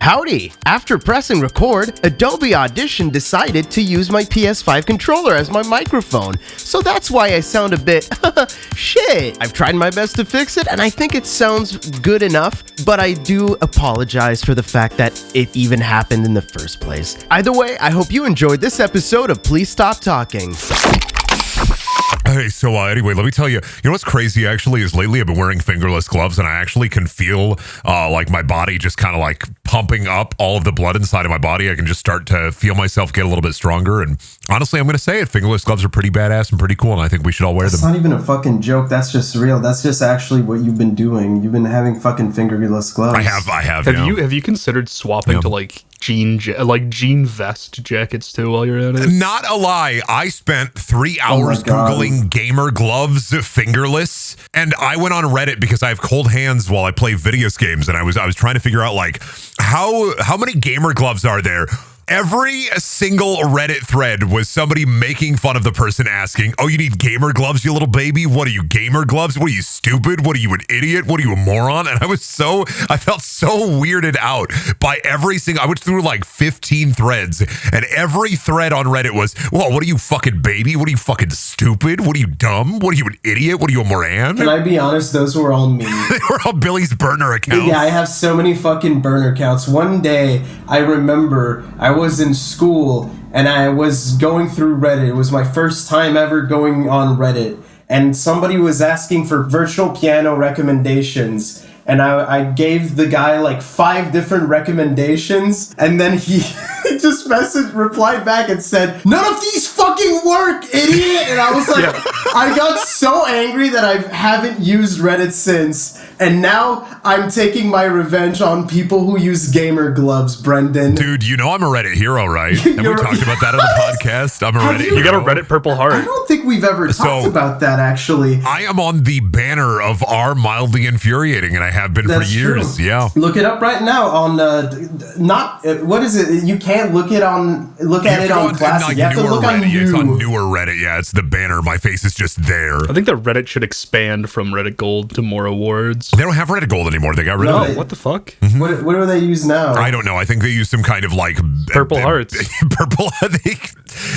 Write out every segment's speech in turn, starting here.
Howdy! After pressing record, Adobe Audition decided to use my PS5 controller as my microphone, so that's why I sound a bit shit. I've tried my best to fix it, and I think it sounds good enough, but I do apologize for the fact that it even happened in the first place. Either way, I hope you enjoyed this episode of Please Stop Talking. Hey, so anyway, let me tell you what's crazy actually is lately I've been wearing fingerless gloves and I actually can feel like my body just kind of like pumping up all of the blood inside of my body. I can just start to feel myself get a little bit stronger. And honestly, I'm going to say it. Fingerless gloves are pretty badass and pretty cool. And I think we should all wear them. It's not even a fucking joke. That's just real. That's just actually what you've been doing. You've been having fucking fingerless gloves. I have. Have you considered swapping to like jean vest jackets too while you're at it? Not a lie. I spent 3 hours Googling gamer gloves fingerless, and I went on Reddit because I have cold hands while I play video games, and I was trying to figure out like how many gamer gloves are there. Every single Reddit thread was somebody making fun of the person asking, "Oh, you need gamer gloves, you little baby? What are you, gamer gloves? What are you, stupid? What are you, an idiot? What are you, a moron?" And I felt so weirded out by every single, I went through like 15 threads, and every thread on Reddit was, "Well, what are you, fucking baby? What are you, fucking stupid? What are you, dumb? What are you, an idiot? What are you, a moron?" Can I be honest? Those were all me. They were all Billy's burner accounts. Yeah, I have so many fucking burner accounts. One day, I remember I was in school and I was going through Reddit. It was my first time ever going on Reddit, and somebody was asking for virtual piano recommendations, and I gave the guy like 5 different recommendations, and then he just replied back and said, "None of these fucking work, idiot!" And I was like, I got so angry that I haven't used Reddit since. And now I'm taking my revenge on people who use gamer gloves, Brendan. Dude, you know I'm a Reddit hero, right? And we talked about that on the podcast. I'm a Reddit hero. You got a Reddit purple heart. I don't think we've ever talked about that, actually. I am on the banner of our Mildly Infuriating, and I have been for years. True. Yeah. Look it up right now on what is it? You can't look at it on Classic. You have to look on It's on newer Reddit. Yeah, it's the banner. My face is just there. I think that Reddit should expand from Reddit Gold to more awards. They don't have Reddit Gold anymore. They got rid of it. What the fuck? Mm-hmm. What do they use now? I don't know. I think they use some kind of like purple hearts. Purple.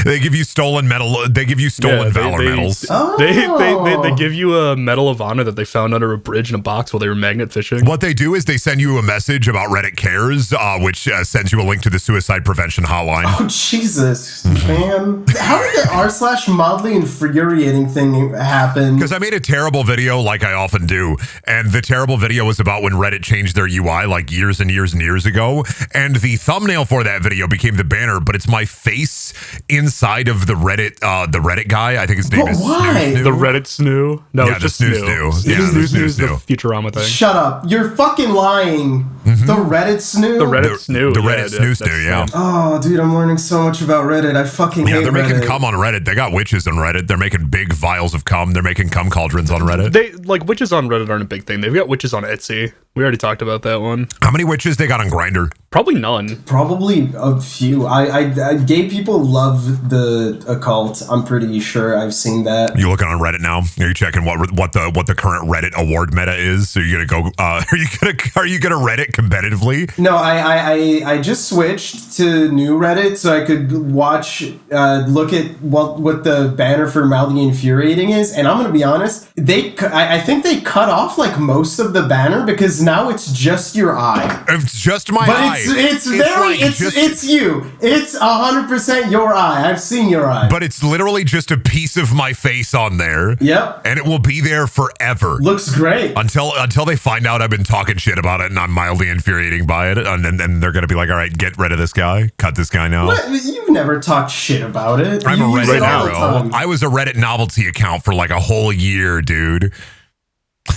They give you stolen medal. They give you stolen valor medals. They give you a Medal of Honor that they found under a bridge in a box while they were magnet fishing. What they do is they send you a message about Reddit Cares, which sends you a link to the suicide prevention hotline. Oh Jesus, man! How did the r/mildly infuriating thing happen? Because I made a terrible video, like I often do, and the terrible video was about when Reddit changed their UI like years and years and years ago, and the thumbnail for that video became the banner, but it's my face inside of the Reddit guy. I think his name is why? Snoo. The Reddit Snoo? No, yeah, it's just Snoo. Yeah, Snoo's the Futurama thing. Shut up! You're fucking lying. Mm-hmm. The Reddit Snoo. The Reddit Snoo. The Reddit Snoo, yeah. Oh, dude, I'm learning so much about Reddit. I fucking hate Reddit. Yeah, they're making cum on Reddit. They got witches on Reddit. They're making big vials of cum. They're making cum cauldrons on Reddit. They like witches on Reddit aren't a big thing. They've got witches on Etsy. We already talked about that one. How many witches they got on Grindr? Probably none. Probably a few. I gay people love the occult. I'm pretty sure I've seen that. You looking on Reddit now? Are you checking what the current Reddit award meta is? Are you gonna go? Are you gonna Reddit competitively? No, I just switched to new Reddit so I could look at what the banner for Mildly Infuriating is, and I'm gonna be honest. I think they cut off like most of the banner because now it's just your eye. It's just my eye. It's you. It's 100% your eye. I've seen your eye. But it's literally just a piece of my face on there. Yep. And it will be there forever. Looks great. Until they find out I've been talking shit about it and I'm mildly infuriating by it. And then they're going to be like, all right, get rid of this guy. Cut this guy now. What? You've never talked shit about it. I'm a Reddit hero. time. I was a Reddit novelty account for like a whole year, dude.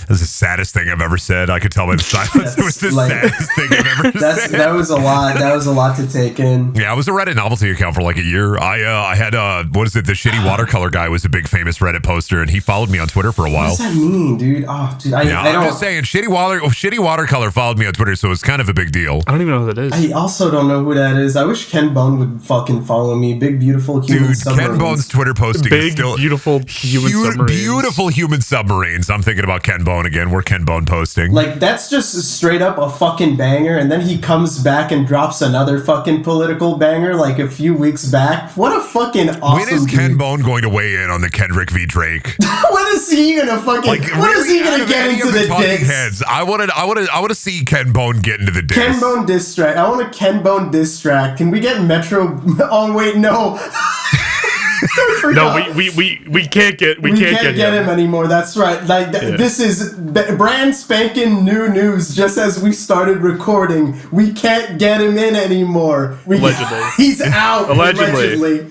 That's the saddest thing I've ever said. I could tell by the silence. It was the saddest thing I've ever said. That was a lot. That was a lot to take in. Yeah, I was a Reddit novelty account for like a year. I had what is it? The shitty watercolor guy was a big famous Reddit poster, and he followed me on Twitter for a while. What does that mean, dude? Oh, dude, I don't. I'm just saying, shitty watercolor followed me on Twitter, so it's kind of a big deal. I don't even know who that is. I also don't know who that is. I wish Ken Bone would fucking follow me. Big beautiful human submarines. Ken Bone's Twitter posting is still beautiful human submarines. Beautiful human submarines. I'm thinking about Ken Ken Bone again. We're Ken Bone posting. Like, that's just straight up a fucking banger, and then he comes back and drops another fucking political banger like a few weeks back. What a fucking awesome When is Ken dude. Bone going to weigh in on the Kendrick v. Drake? When is he gonna fucking, when is he gonna get into the dicks? Heads, I want to see Ken Bone get into the dicks. Ken Bone diss track. I want a Ken Bone diss track. Can we get Metro? Oh wait, no. No, we can't get him anymore. That's right. Like this is brand spanking new news. Just as we started recording, we can't get him in anymore. Allegedly, he's out. Allegedly.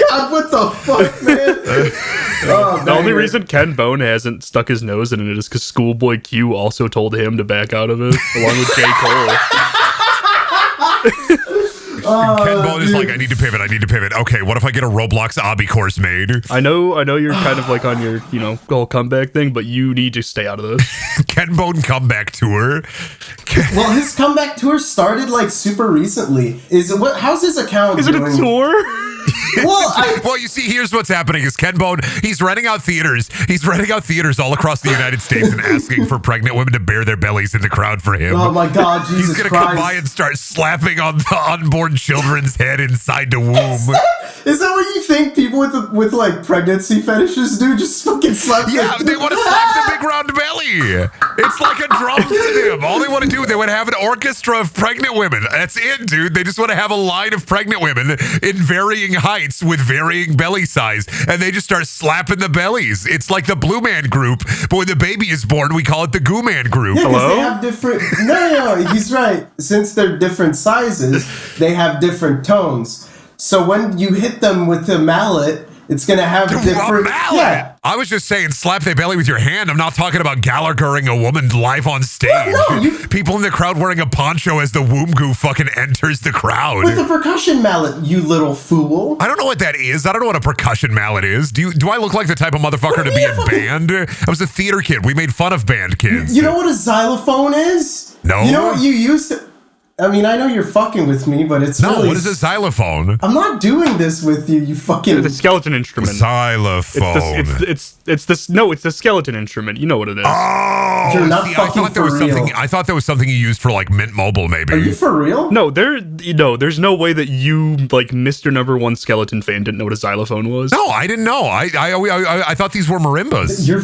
God, what the fuck, man? The only reason Ken Bone hasn't stuck his nose in it is because Schoolboy Q also told him to back out of it, along with J. Cole. Ken Bone is like, I need to pivot. Okay, what if I get a Roblox obby course made? I know you're kind of like on your, whole comeback thing, but you need to stay out of this. Ken Bone comeback tour. Well, his comeback tour started like super recently. How's his account Is it doing? a tour? Well, you see, here's what's happening is Ken Bone, he's renting out theaters. He's renting out theaters all across the United States and asking for pregnant women to bare their bellies in the crowd for him. Oh my God, Jesus He's going to Christ. come by and start slapping on the unborn children's head inside the womb. Is that what you think people with like pregnancy fetishes do? Just fucking slap Yeah, they want to slap the big round belly. It's like a drum for them. All they want to do, they want to have an orchestra of pregnant women. That's it, dude. They just want to have a line of pregnant women in varying heights with varying belly size, and they just start slapping the bellies. It's like the Blue Man Group, but when the baby is born, we call it the Goo Man Group. Yeah, 'cause Hello? they have different. No, he's right. Since they're different sizes, they have different tones. So when you hit them with the mallet, it's gonna have different. Mallet. Yeah. I was just saying, slap their belly with your hand. I'm not talking about Gallagher-ing a woman live on stage. No, People in the crowd wearing a poncho as the womb goo fucking enters the crowd. With the percussion mallet, you little fool. I don't know what that is. I don't know what a percussion mallet is. Do I look like the type of motherfucker to be in band? I was a theater kid. We made fun of band kids. You know what a xylophone is? No. You know what you used to. I mean, I know you're fucking with me, but it's No, really. what is a xylophone? I'm not doing this with you, you fucking. The skeleton instrument. Xylophone. It's the skeleton instrument. You know what it is. Oh, You're not see, fucking I thought there was for real. something. I thought there was something you used for like Mint Mobile, maybe. Are you for real? No, there's no way that you, like Mr. Number One skeleton fan, didn't know what a xylophone was. No, I didn't know. I thought these were marimbas. You're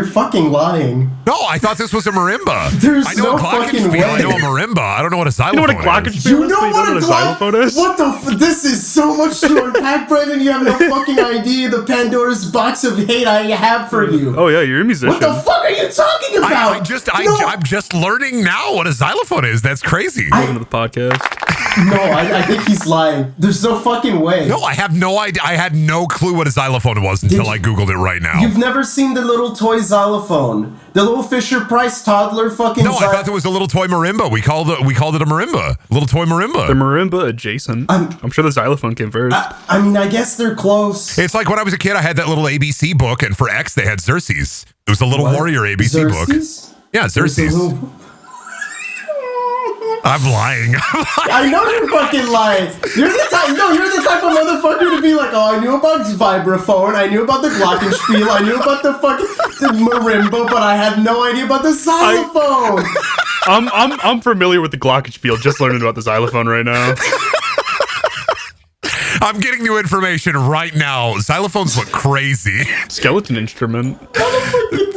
fucking lying. No, I thought this was a marimba. There's I know no a glockenspiel. fucking way. I know a marimba. I don't know what a xylophone You know what a glockenspiel is. You is? know But you don't know what a xylophone is? What the this is so much to unpack, Brendan. You have no fucking idea the Pandora's box of hate I have for you. Oh yeah, you're a musician. What the fuck are you talking about? I'm just learning now what a xylophone is. That's crazy. Welcome to the podcast. No, I think he's lying. There's no fucking way. No, I have no idea. I had no clue what a xylophone was until I Googled it right now. You've never seen the little toy xylophone. The little Fisher-Price toddler fucking No, I thought there was a little toy marimba. We called it a marimba. Little toy marimba. The marimba adjacent. I'm sure the xylophone came first. I mean, I guess they're close. It's like when I was a kid, I had that little ABC book, and for X, they had Xerxes. It was a little What? warrior ABC book. Xerxes? Yeah, Xerxes. I'm lying. I know you're fucking lying. You're the type of motherfucker to be like, oh, I knew about vibraphone, I knew about the glockenspiel, I knew about the marimba, but I had no idea about the xylophone. I'm familiar with the glockenspiel. Just learning about the xylophone right now. I'm getting new information right now. Xylophones look crazy. Skeleton instrument. No, dude.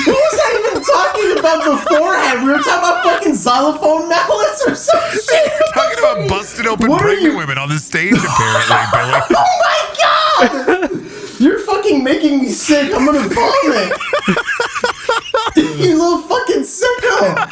What was I even talking about beforehand? We were talking about fucking xylophone mallets or some shit. Talking about busted open What are pregnant you- women on the stage, apparently, Billy. Oh my god! You're fucking making me sick. I'm gonna vomit. You little fucking sicko.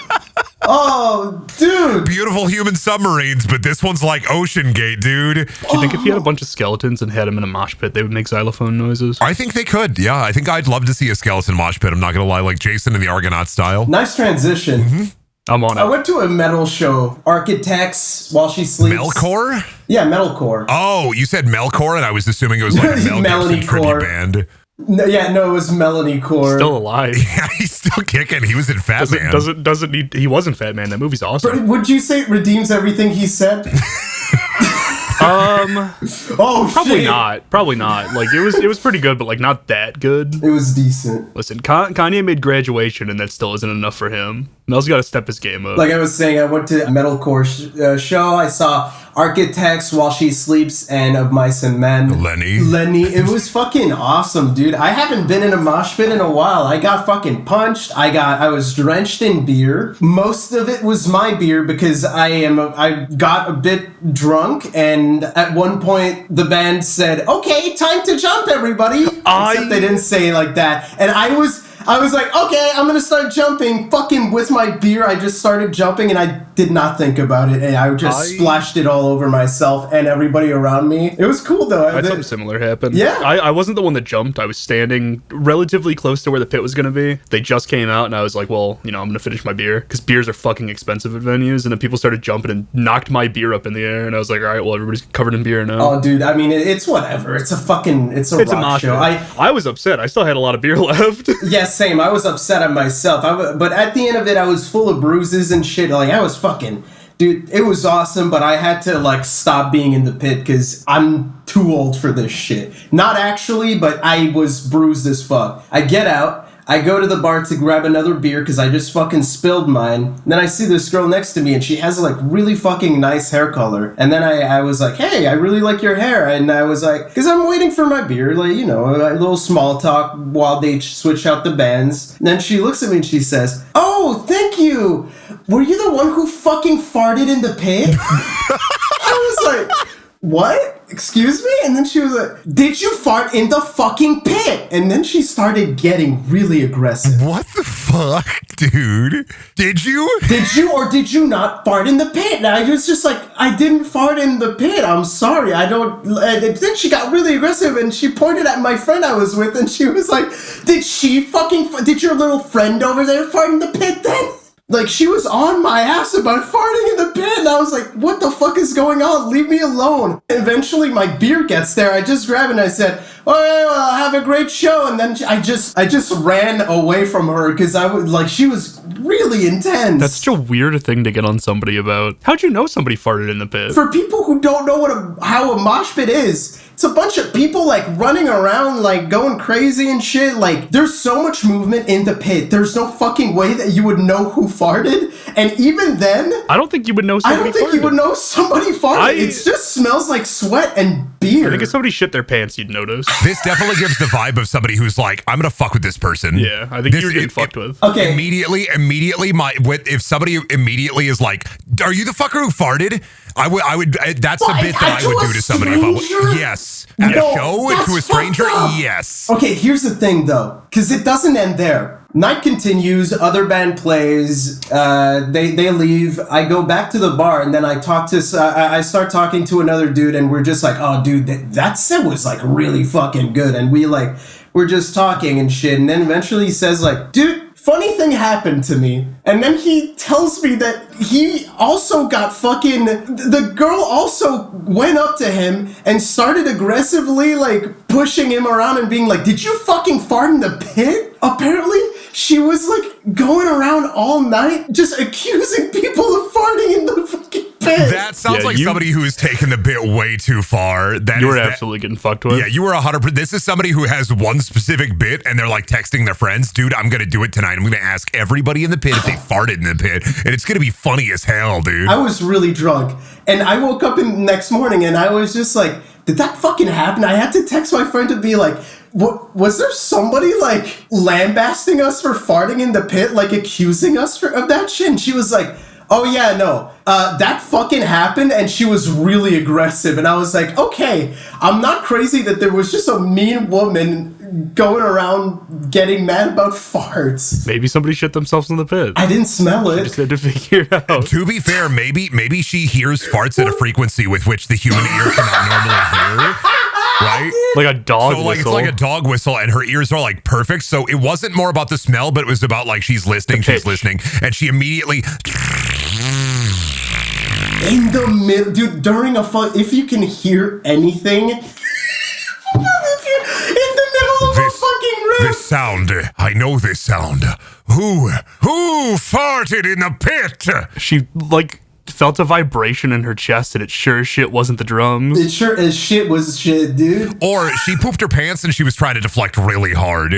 Oh, dude. Beautiful human submarines, but this one's like Ocean Gate, dude. Do you think if you had a bunch of skeletons and had them in a mosh pit, they would make xylophone noises? I think they could. Yeah, I think I'd love to see a skeleton mosh pit. I'm not gonna lie, like Jason in the Argonaut style. Nice transition. I'm on I it. went to a metal show. Architects While She Sleeps. Melkor? Yeah, metalcore. Oh, you said Melkor, and I was assuming it was like a Mel Melanie Gibson tribute Core. band. No, it was Melanie Core. Still alive. Yeah, he's still kicking. He was in Fat Man. Doesn't need. He wasn't Fat Man. That movie's awesome. Would you say it redeems everything he said? Oh, Probably shit. not. Probably not. Like it was pretty good, but like not that good. It was decent. Listen, Kanye made Graduation, and that still isn't enough for him. Mel's got to step his game up. Like I was saying, I went to a metalcore show. I saw Architects, While She Sleeps, and Of Mice and Men. Lenny. It was fucking awesome, dude. I haven't been in a mosh pit in a while. I got fucking punched. I was drenched in beer. Most of it was my beer because I got a bit drunk, and at one point the band said, "Okay, time to jump, everybody." Except they didn't say it like that. And I was like, okay, I'm gonna start jumping. Fucking with my beer, I just started jumping, and I did not think about it, and I just splashed it all over myself and everybody around me. It was cool though. I had something similar happen. Yeah. I wasn't the one that jumped. I was standing relatively close to where the pit was gonna be. They just came out, and I was like, well, I'm gonna finish my beer because beers are fucking expensive at venues. And then people started jumping and knocked my beer up in the air, and I was like, all right, well, everybody's covered in beer now. Oh, dude, I mean, it's whatever. It's a rock mosh show. I was upset. I still had a lot of beer left. Yeah, same. I was upset at myself. But at the end of it, I was full of bruises and shit. Like, I was fucking... Dude, it was awesome, but I had to, like, stop being in the pit because I'm too old for this shit. Not actually, but I was bruised as fuck. I get out. I go to the bar to grab another beer because I just fucking spilled mine. And then I see this girl next to me, and she has, like, really fucking nice hair color. And then I was like, hey, I really like your hair. And I was like, because I'm waiting for my beer, like, a little small talk while they switch out the bands. And then she looks at me and she says, oh, thank you. Were you the one who fucking farted in the pit? I was like, what? Excuse me? And then she was like, did you fart in the fucking pit? And then she started getting really aggressive. What the fuck, dude? Did you? Did you or did you not fart in the pit? And I was just like, I didn't fart in the pit. I'm sorry. I don't... And then she got really aggressive and she pointed at my friend I was with and she was like, did your little friend over there fart in the pit then? Like, she was on my ass about farting in the pit, and I was like, what the fuck is going on? Leave me alone. Eventually, my beer gets there. I just grab it and I said, all right, well, have a great show. And then I just ran away from her because she was really intense. That's such a weird thing to get on somebody about. How'd you know somebody farted in the pit? For people who don't know how a mosh pit is, it's a bunch of people, like, running around, like, going crazy and shit. Like, there's so much movement in the pit. There's no fucking way that you would know who farted. And even then... I don't think you would know somebody farted. You would know somebody farted. It just smells like sweat and beer. I think if somebody shit their pants, you'd notice. This definitely gives the vibe of somebody who's like, I'm gonna fuck with this person. Yeah, I think you're getting fucked with. Okay. Immediately, if somebody immediately is like, are you the fucker who farted? I would. That's the bit that I would do to somebody. Yes. At a show, to a stranger, yes. Okay, here's the thing, though, because it doesn't end there. Night continues, other band plays, they leave, I go back to the bar, and then I start talking to another dude, and we're just like, oh, dude, that set was, like, really fucking good, and we're just talking and shit, and then eventually he says, like, dude, funny thing happened to me. And then he tells me that he also got the girl also went up to him and started aggressively, like, pushing him around and being like, did you fucking fart in the pit? Apparently, she was, like, going around all night just accusing people of farting in the fucking pit. That sounds like somebody who has taken the bit way too far. You were absolutely getting fucked with. Yeah, you were 100%. This is somebody who has one specific bit and they're like texting their friends, dude, I'm going to do it tonight. I'm going to ask everybody in the pit if they farted in the pit. And it's going to be funny as hell, dude. I was really drunk. And I woke up the next morning and I was just like, did that fucking happen? I had to text my friend to be like, was there somebody, like, lambasting us for farting in the pit, like, accusing us of that shit? And she was like, oh yeah, no, that fucking happened, and she was really aggressive. And I was like, okay, I'm not crazy that there was just a mean woman going around getting mad about farts. Maybe somebody shit themselves in the pit. I didn't smell it. Just had to figure it out. To be fair, maybe she hears farts at a frequency with which the human ear cannot normally hear. Right? Like a dog whistle. It's like a dog whistle, and her ears are, like, perfect. So it wasn't more about the smell, but it was about, like, she's listening, and she immediately... In the middle, dude, during if you can hear anything... in the middle of a fucking riff. This sound, I know this sound. Who farted in the pit? She, like... felt a vibration in her chest, and it sure as shit wasn't the drums. It sure as shit was shit, dude. Or she pooped her pants and she was trying to deflect really hard.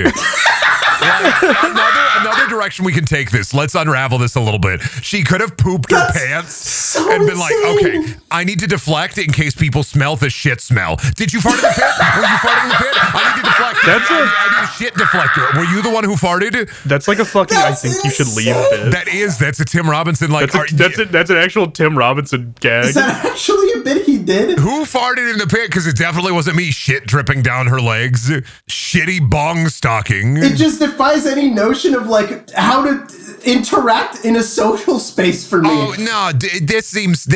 Another direction we can take this. Let's unravel this a little bit. She could have pooped her pants so and been like, insane. okay, I need to deflect in case people smell the shit smell. Did you fart in the pit? Were you farting in the pit? I need to deflect. I need a shit deflector. Were you the one who farted? That's like a fucking That's I think you should leave insane. bit. That's a Tim Robinson like. That's an actual Tim Robinson gag. Is that actually a bit he did? Who farted in the pit? Because it definitely wasn't me. Shit dripping down her legs. Shitty bong stocking. It just defies any notion of like how to interact in a social space for me. Oh no! This seems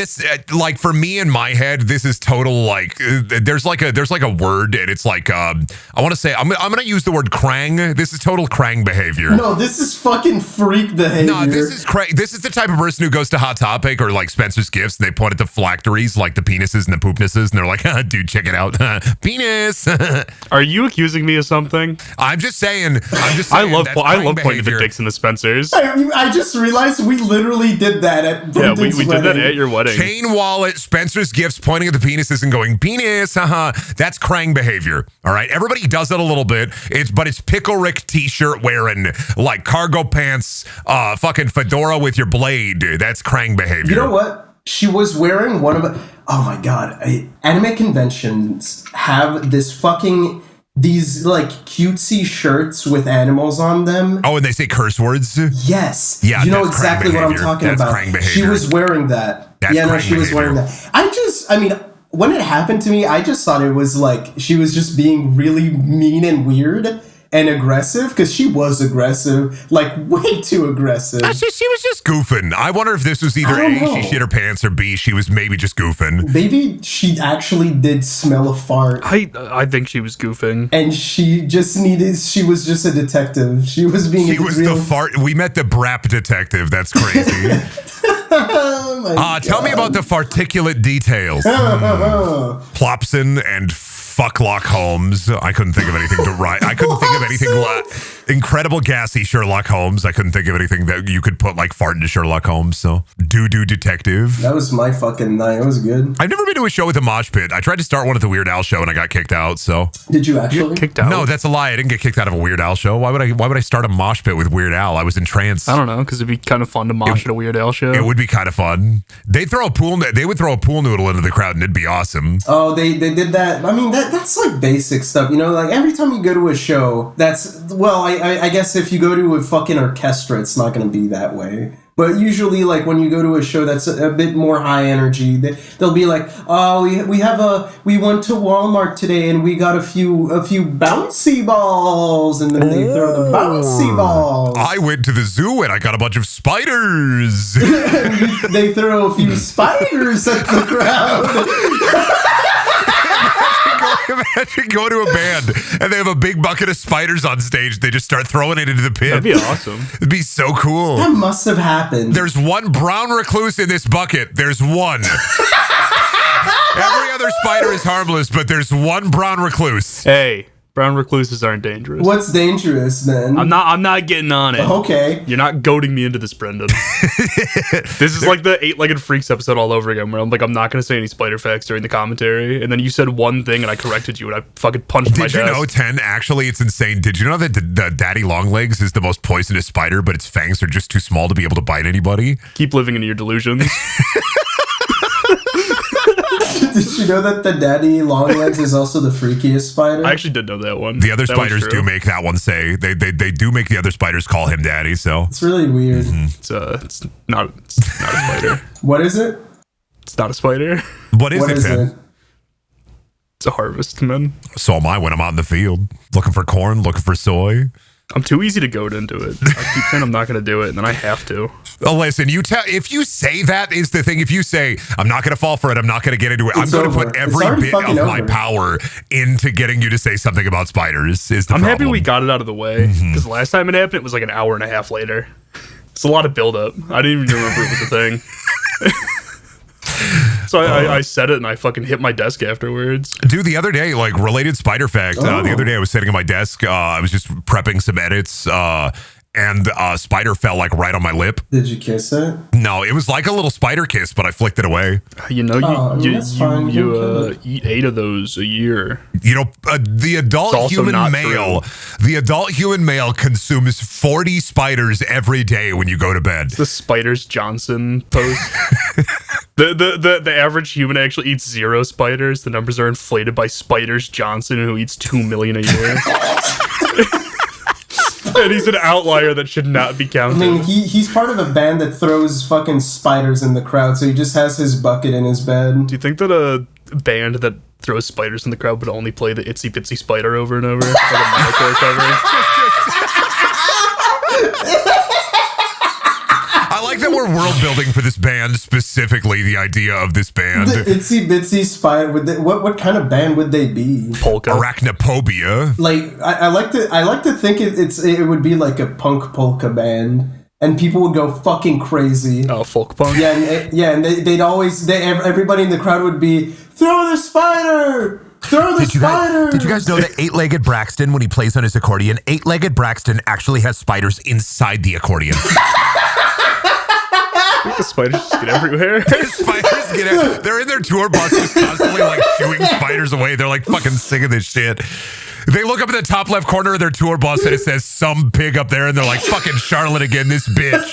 like for me in my head, this is total like there's like a word and it's like I want to say I'm gonna use the word krang. This is total krang behavior. No, this is fucking freak behavior. No, this is krang. This is the type of person who goes to Hot Topic or like Spencer's Gifts and they point at the phylacteries like the penises and the poopnesses and they're like, dude, check it out, penis. Are you accusing me of something? I'm just saying. I love pointing at the dicks and the Spencers. I just realized we literally did that at Brendan's we did that wedding. at your wedding. Chain wallet, Spencer's Gifts, pointing at the penises and going, penis, haha. That's krang behavior. All right. Everybody does that a little bit. But it's Pickle Rick t-shirt wearing, like cargo pants, fucking fedora with your blade. That's krang behavior. You know what? She was wearing one of the... Oh my god. Anime conventions have these like cutesy shirts with animals on them. Oh, and they say curse words? Yes. Yeah, you know that's exactly krang what I'm behavior. talking That's about. krang behavior. She was wearing that. That's yeah, no, krang she was wearing behavior. that. I mean, when it happened to me, I just thought it was like she was just being really mean and weird and aggressive, because she was aggressive, like way too aggressive. She was just goofing. I wonder if this was either I don't A, know. she shit her pants, or B, she was maybe just goofing. Maybe she actually did smell a fart. I think she was goofing. And she was just a detective. She was being She was the fart. We met the Brap detective. That's crazy. Oh my God. Tell me about the farticulate details. Plopson and Fucklock Holmes. I couldn't think of anything to write. I couldn't think of anything. Incredible gassy Sherlock Holmes. I couldn't think of anything that you could put like fart into Sherlock Holmes. So doo-doo detective. That was my fucking night. It was good. I've never been to a show with a mosh pit. I tried to start one at the Weird Al show and I got kicked out. So Did you actually? Kicked out? no, that's a lie. I didn't get kicked out of a Weird Al show. Why would I start a mosh pit with Weird Al? I was in trance. I don't know, because it'd be kind of fun to mosh at a Weird Al show. It would be kind of fun. They would throw a pool noodle into the crowd and it'd be awesome. Oh, they did that. I mean, that's like basic stuff, you know. Like every time you go to a show, I guess if you go to a fucking orchestra, it's not going to be that way. But usually, like when you go to a show that's a bit more high energy, they'll be like, "Oh, we went to Walmart today and we got a few bouncy balls," and then they throw the bouncy balls. I went to the zoo and I got a bunch of spiders. They throw a few spiders at the crowd. Imagine going to a band and they have a big bucket of spiders on stage. They just start throwing it into the pit. That'd be awesome. It'd be so cool. That must have happened. There's one brown recluse in this bucket. There's one. Every other spider is harmless, but there's one brown recluse. Hey, brown recluses aren't dangerous. What's dangerous then? I'm not getting on it. Okay. You're not goading me into this, Brendan. This is like the 8-Legged Freaks episode all over again, where I'm like, I'm not going to say any spider facts during the commentary, and then you said one thing, and I corrected you, and I fucking punched my desk. Did you know, 10, actually, it's insane. Did you know that the daddy longlegs is the most poisonous spider, but its fangs are just too small to be able to bite anybody? Keep living into your delusions. Did you know that the daddy longlegs is also the freakiest spider? I actually did know that one. The other That one's spiders true. do make that one say, they do make the other spiders call him daddy, so. It's really weird. It's not a spider. What is it? It's not a spider. What is it, Ted? It's a harvestman. So am I when I'm out in the field, looking for corn, looking for soy. I'm too easy to goad into it. I keep saying I'm not going to do it, and then I have to. Oh, listen, if you say that is the thing. If you say, I'm not going to fall for it, I'm not going to get into it, I'm It's going to over. put It's every already bit of fucking my over. power into getting you to say something about spiders. Is the I'm problem. happy we got it out of the way, because last time it happened, it was like an hour and a half later. It's a lot of buildup. I didn't even remember it was a thing. So I said it, and I fucking hit my desk afterwards. Dude, the other day, like related spider fact, the other day I was sitting at my desk, I was just prepping some edits, and a spider fell like right on my lip. Did you kiss it? No, it was like a little spider kiss, but I flicked it away. You know, that's fine. you eat 8 of those a year. You know, the adult human male consumes 40 spiders every day when you go to bed. It's the Spiders Johnson post. The average human actually eats 0 spiders. The numbers are inflated by Spiders Johnson, who eats 2 million a year. And he's an outlier that should not be counted. I mean, he's part of a band that throws fucking spiders in the crowd, so he just has his bucket in his bed. Do you think that a band that throws spiders in the crowd would only play the Itsy Bitsy Spider over and over? Like a metalcore cover? I like that we're world building for this band, specifically the idea of this band. The Itsy Bitsy Spider. What kind of band would they be? Polka. Arachnophobia. Like I like to think it would be like a punk polka band, and people would go fucking crazy. Oh, folk punk. Yeah, and everybody in the crowd would be throw the spider. Throw the spider! Did you guys know that 8-legged Braxton, when he plays on his accordion, 8-legged Braxton actually has spiders inside the accordion? The spiders just get everywhere. They're in their tour buses constantly like shooing spiders away. They're like fucking sick of this shit. They look up at the top left corner of their tour bus and it says some pig up there and they're like, fucking Charlotte again, this bitch.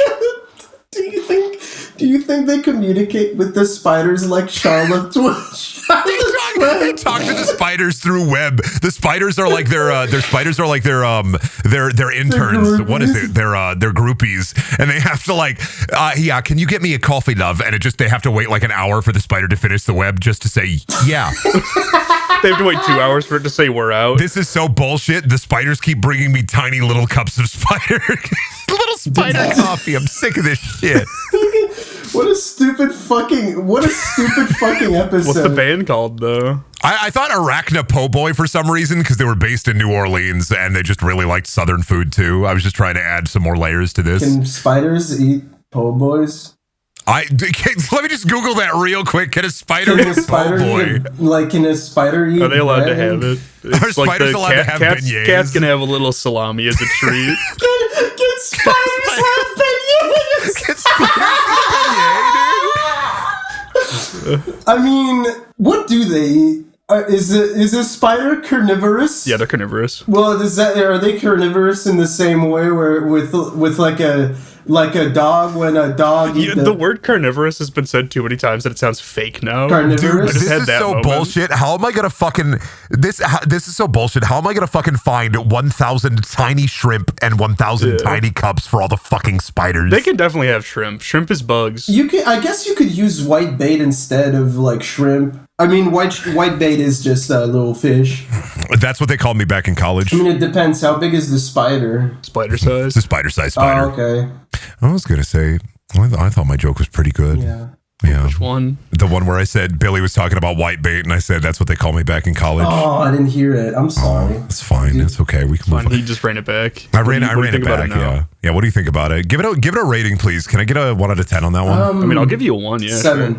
Do you think they communicate with the spiders like Charlotte? They talk to the spiders through web. The spiders are like their interns. What is it? Their groupies, and they have to like, yeah. Can you get me a coffee, love? And they have to wait like an hour for the spider to finish the web just to say yeah. They have to wait 2 hours for it to say we're out. This is so bullshit. The spiders keep bringing me tiny little cups of spider coffee. I'm sick of this shit. What a stupid fucking episode. What's the band called though? I thought Arachna Po Boy for some reason because they were based in New Orleans and they just really liked Southern food too. I was just trying to add some more layers to this. Can spiders eat po' boys? Let me just Google that real quick. Can a spider eat a po' boy? Can a spider eat? Are they allowed to bread? have it? Are spiders allowed to have beignets? Cats can have a little salami as a treat. Can spiders have beignets? Can spiders have beignets, dude? I mean, what do they eat? Is a spider carnivorous? Yeah, they're carnivorous. Well, are they carnivorous in the same way where with like a dog when a dog The word carnivorous has been said too many times that it sounds fake now. Carnivorous? Dude, this is so moment. bullshit. How am I gonna fucking this is so bullshit. How am I gonna fucking find 1,000 tiny shrimp and 1,000 tiny cups for all the fucking spiders? They can definitely have shrimp. Shrimp is bugs. I guess you could use white bait instead of like shrimp. I mean, white bait is just a little fish. That's what they called me back in college. I mean, it depends. How big is the spider? Spider size. It's a spider-sized spider. Oh, okay. I was gonna say, I thought my joke was pretty good. Yeah. Which one? The one where I said Billy was talking about white bait, and I said that's what they call me back in college. Oh, I didn't hear it. I'm sorry. It's fine. It's okay. We can move on. He just ran it back. I ran it back. Yeah. What do you think about it? Give it a rating, please. Can I get a 1 out of 10 on that one? I mean, I'll give you a 1. Yeah, 7.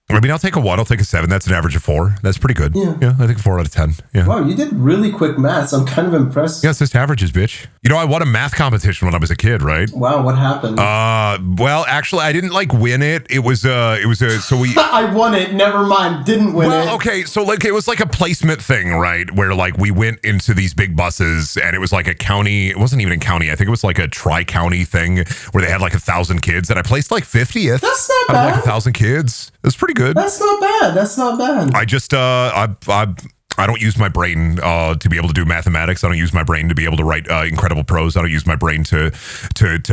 Sure. I mean, I'll take a 1. I'll take a 7. That's an average of 4. That's pretty good. Yeah. I think 4 out of 10. Yeah. Wow, you did really quick maths. I'm kind of impressed. Yeah, it's just averages, bitch. You know, I won a math competition when I was a kid, right? Wow, what happened? Well, actually, I didn't like win it. It was so we. I won it. Never mind. Didn't win it. Well, okay, so like it was like a placement thing, right? Where like we went into these big buses, and it was like a county. It wasn't even a county. I think it was like a tri-county thing where they had like 1,000 kids, and I placed like 50th. That's not out of bad. like 1,000 kids. It was pretty good. That's not bad. That's not bad. I just I don't use my brain to be able to do mathematics. I don't use my brain to be able to write incredible prose. I don't use my brain to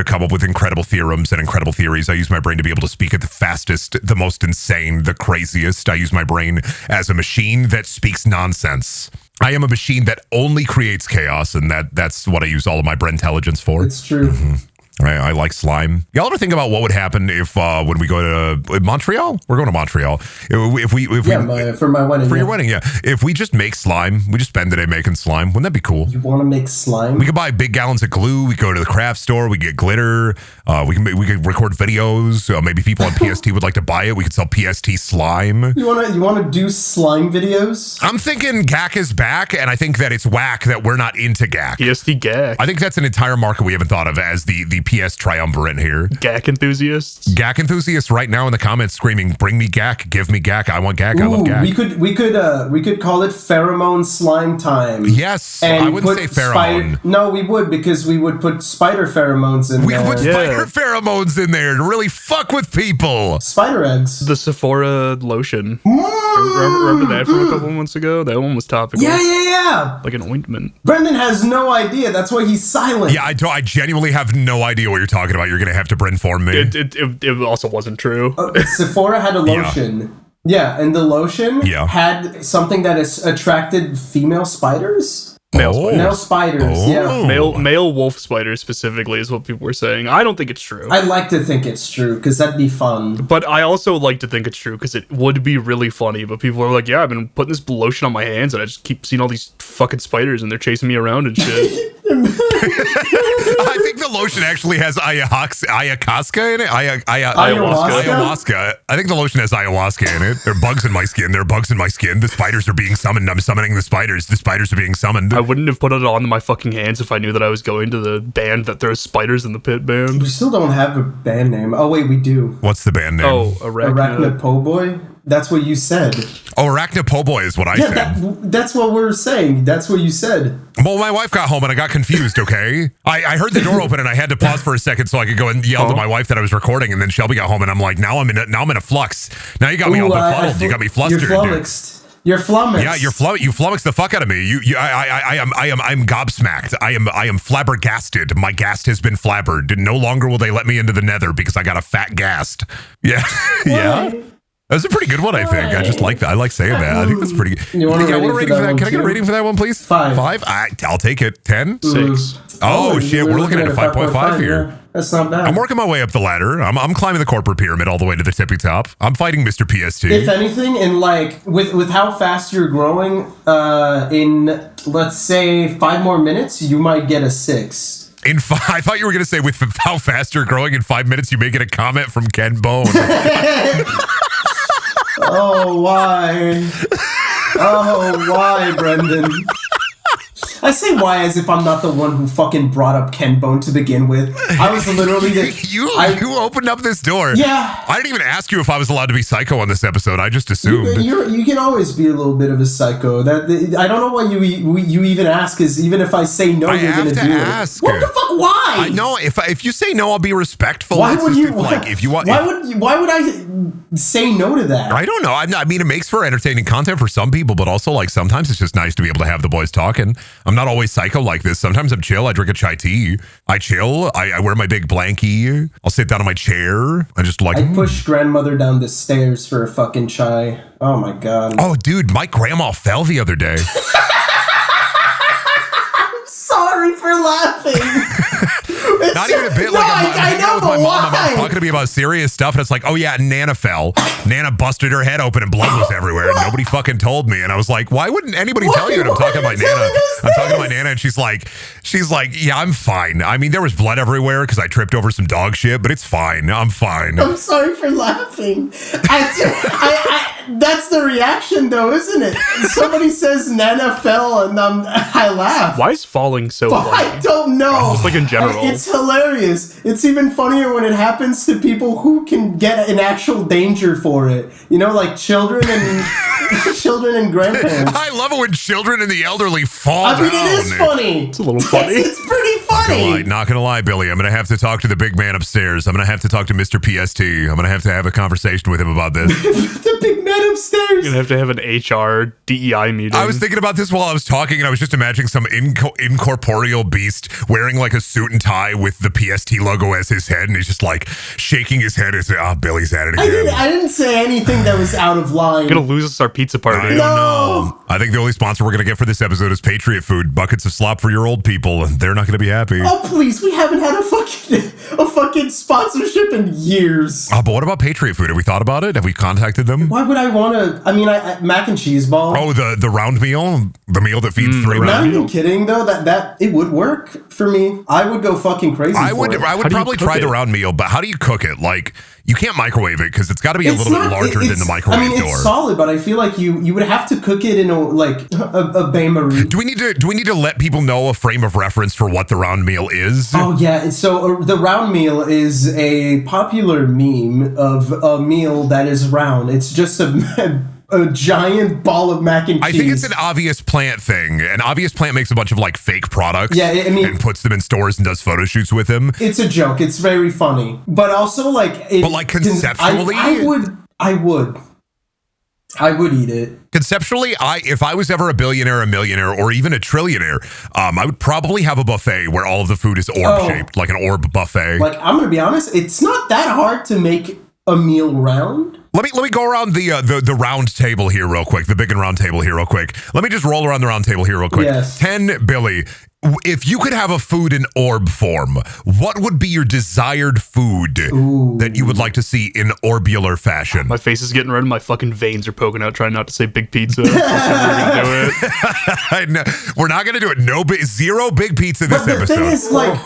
come up with incredible theorems and incredible theories. I use my brain to be able to speak at the fastest, the most insane, the craziest. I use my brain as a machine that speaks nonsense. I am a machine that only creates chaos, and that's what I use all of my brain intelligence for. It's true. I like slime. Y'all ever think about what would happen if when we go to Montreal? We're going to Montreal. If we for my wedding. For your wedding, yeah. If we just make slime, we just spend the day making slime. Wouldn't that be cool? You want to make slime? We could buy big gallons of glue. We go to the craft store. We get glitter. We could record videos. Maybe people on PST would like to buy it. We could sell PST slime. You wanna do slime videos? I'm thinking GAC is back, and I think that it's whack that we're not into GAC. PST GAC. I think that's an entire market we haven't thought of as the PS triumvirate here. GAC enthusiasts. GAC enthusiasts right now in the comments screaming, "Bring me GAC, give me GAC, I want GAC, I love GAC." We could call it pheromone slime time. Yes, and I wouldn't say pheromone. No, we would, because we would put spider pheromones in there. We would put spider pheromones in there to really fuck with people. Spider eggs. The Sephora lotion. Remember that from a couple months ago? That one was topical. Yeah. Like an ointment. Brendan has no idea. That's why he's silent. Yeah, I genuinely have no idea what you're talking about. You're going to have to inform me. It also wasn't true. Sephora had a lotion. Yeah, and the lotion had something that attracted female spiders. Male spiders, yeah. Male wolf spiders specifically is what people were saying. I don't think it's true. I like to think it's true because that'd be fun. But I also like to think it's true because it would be really funny. But people are like, yeah, I've been putting this lotion on my hands and I just keep seeing all these fucking spiders and they're chasing me around and shit. I think the lotion actually has ayahuasca in it. Ayahuasca. I think the lotion has ayahuasca in it. There are bugs in my skin. The spiders are being summoned. I'm summoning the spiders. The spiders are being summoned. I wouldn't have put it on my fucking hands if I knew that I was going to the band that throws spiders in the pit band. We still don't have a band name. Oh, wait, we do. What's the band name? Oh, Arachna Po Boy? That's what you said. Oh, Arachna Po Boy is what I said. That's what we're saying. That's what you said. Well, my wife got home and I got confused, okay? I heard the door open and I had to pause for a second so I could go and yell to my wife that I was recording, and then Shelby got home and I'm like, now I'm in a flux. Now you got me all befuddled. You got me flustered. You're flummoxed. You're flummoxed. Yeah, you flummoxed the fuck out of me. I'm gobsmacked. I am flabbergasted. My gast has been flabbered. No longer will they let me into the nether because I got a fat gast. Yeah. Yeah. That was a pretty good one, I think. I just like that. I like saying that. I think that's pretty good. You want a rating for that? Can I get a rating for that one, please? 5. 5? I'll take it. 10? 6. Oh, shit. We're looking at a 5.5 here. Yeah. That's not bad. I'm working my way up the ladder. I'm climbing the corporate pyramid all the way to the tippy top. I'm fighting Mr. PST. If anything, in like with how fast you're growing, in let's say 5 more minutes, you might get a 6. I thought you were going to say with how fast you're growing in 5 minutes, you may get a comment from Ken Bone. Oh, why? Oh, why, Brendan? I say why as if I'm not the one who fucking brought up Ken Bone to begin with. I was literally you opened up this door. Yeah. I didn't even ask you if I was allowed to be psycho on this episode. I just assumed. You can always be a little bit of a psycho. I don't know why you even ask, because even if I say no, you're going to do ask. It. What the fuck? Why? I know. If you say no, I'll be respectful. Why would you? If you want, why would I say no to that? I don't know. I mean, it makes for entertaining content for some people, but also like sometimes it's just nice to be able to have the boys talking. I'm not always psycho like this. Sometimes I'm chill. I drink a chai tea. I chill. I wear my big blankie. I'll sit down on my chair. I just like. I push grandmother down the stairs for a fucking chai. Oh my god. Oh, dude, my grandma fell the other day. I'm sorry for laughing. Not even a bit. No, like I'm hanging out with my mom. My mom's talking to me about serious stuff, and it's like, oh yeah, Nana fell. Nana busted her head open, and blood was everywhere. And nobody fucking told me, and I was like, why wouldn't anybody tell you? And I'm talking to my Nana. I'm talking to my Nana, and she's like, yeah, I'm fine. I mean, there was blood everywhere because I tripped over some dog shit, but it's fine. I'm fine. I'm sorry for laughing. That's the reaction, though, isn't it? Somebody says Nana fell, and I laugh. Why is falling so funny? I don't know. Just like in general. It's hilarious. It's even funnier when it happens to people who can get in actual danger for it. You know, like children and grandparents. I love it when children and the elderly fall down. I mean, it is funny. It's a little funny. It's pretty funny. Not gonna lie, Billy. I'm gonna have to talk to the big man upstairs. I'm gonna have to talk to Mr. PST. I'm gonna have a conversation with him about this. The big man upstairs. You're gonna have an HR DEI meeting. I was thinking about this while I was talking, and I was just imagining some incorporeal beast wearing like a suit and tie with the PST logo as his head, and he's just like shaking his head as Billy's at it again. I didn't say anything that was out of line. You're gonna lose us our pizza party. I don't know. I think the only sponsor we're gonna get for this episode is Patriot Food. Buckets of slop for your old people, and they're not gonna be happy. be. Oh, please, we haven't had a fucking sponsorship in years. Oh, but what about Patriot Food? Have we thought about it? Have we contacted them? Why would I want to? I mean, mac and cheese ball. Oh, the round meal? The meal that feeds 3 men? Not even kidding, though. That it would work for me. I would go fucking crazy I would probably try the round meal, but how do you cook it? Like, you can't microwave it because it's got to be a little bit larger than the microwave door. I mean, it's solid, but I feel like you would have to cook it in a bain-marie. Do we need to let people know a frame of reference for what the round meal is? Oh yeah, so the round meal is a popular meme of a meal that is round. It's just a giant ball of mac and cheese. I think it's an Obvious Plant thing. An Obvious Plant makes a bunch of like fake products, and puts them in stores and does photo shoots with them. It's a joke. It's very funny, but also conceptually, I would eat it. Conceptually, if I was ever a billionaire, a millionaire, or even a trillionaire, I would probably have a buffet where all of the food is orb shaped, like an orb buffet. Like, I'm gonna be honest, it's not that hard to make a meal round. Let me go around the round table here real quick, the big and round table here real quick. Let me just roll around the round table here real quick. Yes. 10, Billy. If you could have a food in orb form, what would be your desired food that you would like to see in orbular fashion? My face is getting red and my fucking veins are poking out trying not to say big pizza. We're gonna do it. No, we're not going to do it. Zero big pizza this episode. The thing is, like,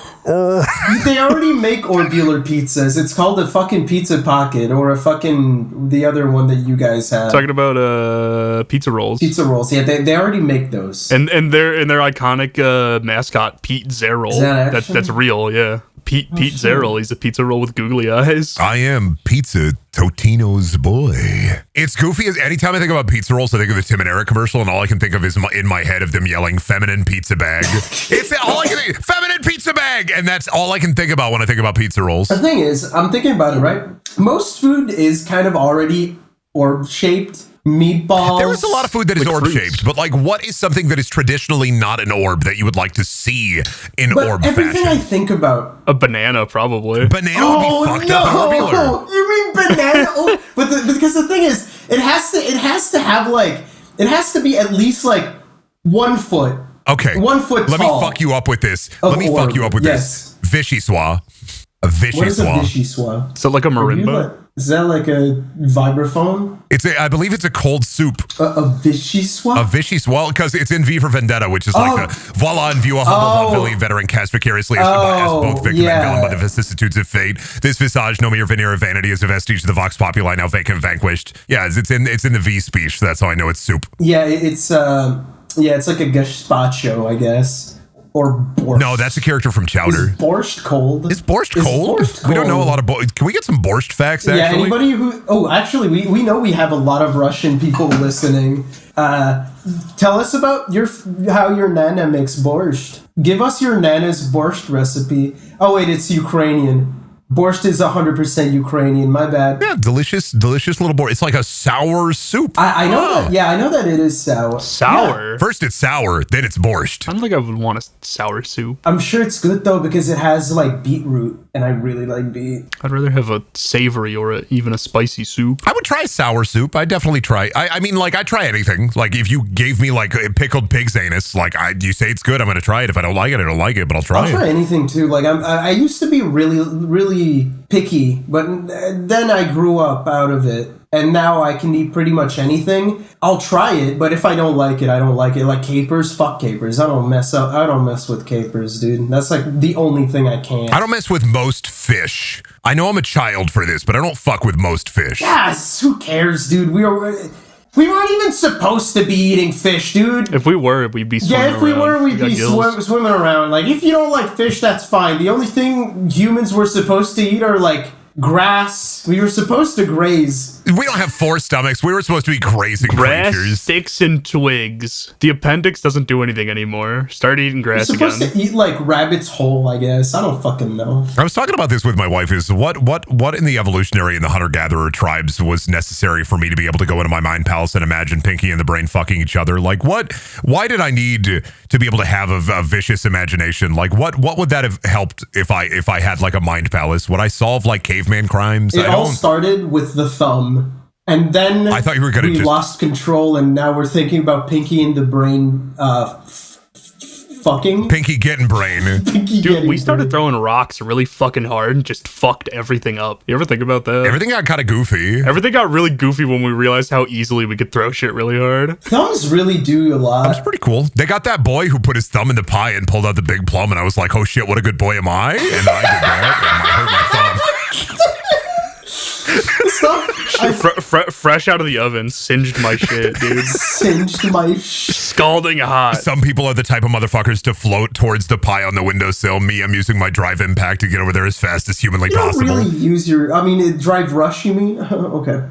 they already make orbular pizzas. It's called a fucking pizza pocket or the other one that you guys have. Talking about pizza rolls. Pizza rolls, yeah, they already make those. And their iconic mascot Pete Zerrell. That's real, yeah. Pete Zerrell. He's a pizza roll with googly eyes. I am Pizza Totino's boy. It's goofy. Anytime I think about pizza rolls, I think of the Tim and Eric commercial, and all I can think of is in my head of them yelling "feminine pizza bag." It's all I can think. Feminine pizza bag, and that's all I can think about when I think about pizza rolls. The thing is, I'm thinking about it, right? Most food is kind of already orb shaped. Meatballs. There is a lot of food that is orb shaped, but like, what is something that is traditionally not an orb that you would like to see in orb everything fashion? I think about, a banana probably. Banana would be fucked up and orbular. You mean banana? Because the thing is, it has to be at least like 1 foot. Okay, 1 foot Let tall. me fuck you up with this. Let me fuck you up with this. Vichyssoise. A vichyssoise. What is a vichyssoise? So like a marimba? Is that like a vibraphone? I believe it's a cold soup. A vichyssoise? A vichyssoise. Well, because it's in V for Vendetta, which is like the voila and view a humble vaudevillian veteran cast vicariously as both victim and villain by the vicissitudes of fate. This visage, no mere veneer of vanity, is a vestige of the vox populi, now vacant, vanquished. Yeah, it's in the V speech, so that's how I know it's soup. Yeah, it's like a gazpacho, I guess. Or borscht. No, that's a character from Chowder. Is borscht cold? Is borscht cold? We don't know a lot of Can we get some borscht facts, actually? Yeah, anybody who... Oh, actually, we know we have a lot of Russian people listening. Tell us about how your nana makes borscht. Give us your nana's borscht recipe. Oh, wait, it's Ukrainian. Borscht is 100% Ukrainian. My bad. Yeah, delicious little borscht. It's like a sour soup. I know that. Yeah, I know that it is sour. Sour? Yeah. First it's sour, then it's borscht. I don't think I would want a sour soup. I'm sure it's good though because it has like beetroot, and I really like beet. I'd rather have a savory or even a spicy soup. I would try sour soup. I'd definitely try. I mean, like, I'd try anything. Like, if you gave me like a pickled pig's anus, like, you say it's good, I'm gonna try it. If I don't like it, I don't like it, but I'll try it. I'll try anything too. Like, I used to be really picky, but then I grew up out of it, and now I can eat pretty much anything. I'll try it, but if I don't like it, I don't like it. Like capers, fuck capers. I don't mess with capers, dude. That's like the only thing I can. I don't mess with most fish. I know I'm a child for this, but I don't fuck with most fish. Yes, who cares, dude? We weren't even supposed to be eating fish, dude. If we were, we'd be swimming around. Yeah, if we were, we'd be swimming around. Like, if you don't like fish, that's fine. The only thing humans were supposed to eat are, like, grass. We were supposed to graze. We don't have 4 stomachs. We were supposed to be grazing grass, creatures. sticks, and twigs. The appendix doesn't do anything anymore. Start eating grass again. You're supposed to eat, like, rabbit's hole, I guess. I don't fucking know. I was talking about this with my wife, is what in the evolutionary and the hunter-gatherer tribes was necessary for me to be able to go into my mind palace and imagine Pinky and the Brain fucking each other? Like, why did I need to be able to have a vicious imagination? Like, what would that have helped if I had, like, a mind palace? Would I solve, like, caveman crimes? It all started with the thumb. And then I thought you were gonna lost control, and now we're thinking about Pinky and the Brain fucking. Pinky getting brain. Pinky Dude, getting we started brain. throwing rocks really fucking hard and just fucked everything up. You ever think about that? Everything got kind of goofy. Everything got really goofy when we realized how easily we could throw shit really hard. Thumbs really do a lot. It's pretty cool. They got that boy who put his thumb in the pie and pulled out the big plum, and I was like, oh shit, what a good boy am I? And I did that, and I hurt my thumb. Fresh out of the oven, singed my shit, dude. Singed my Scalding hot. Some people are the type of motherfuckers to float towards the pie on the windowsill. Me, I'm using my drive impact to get over there as fast as humanly You don't possible. really use your. I mean, drive rush. You mean? Okay.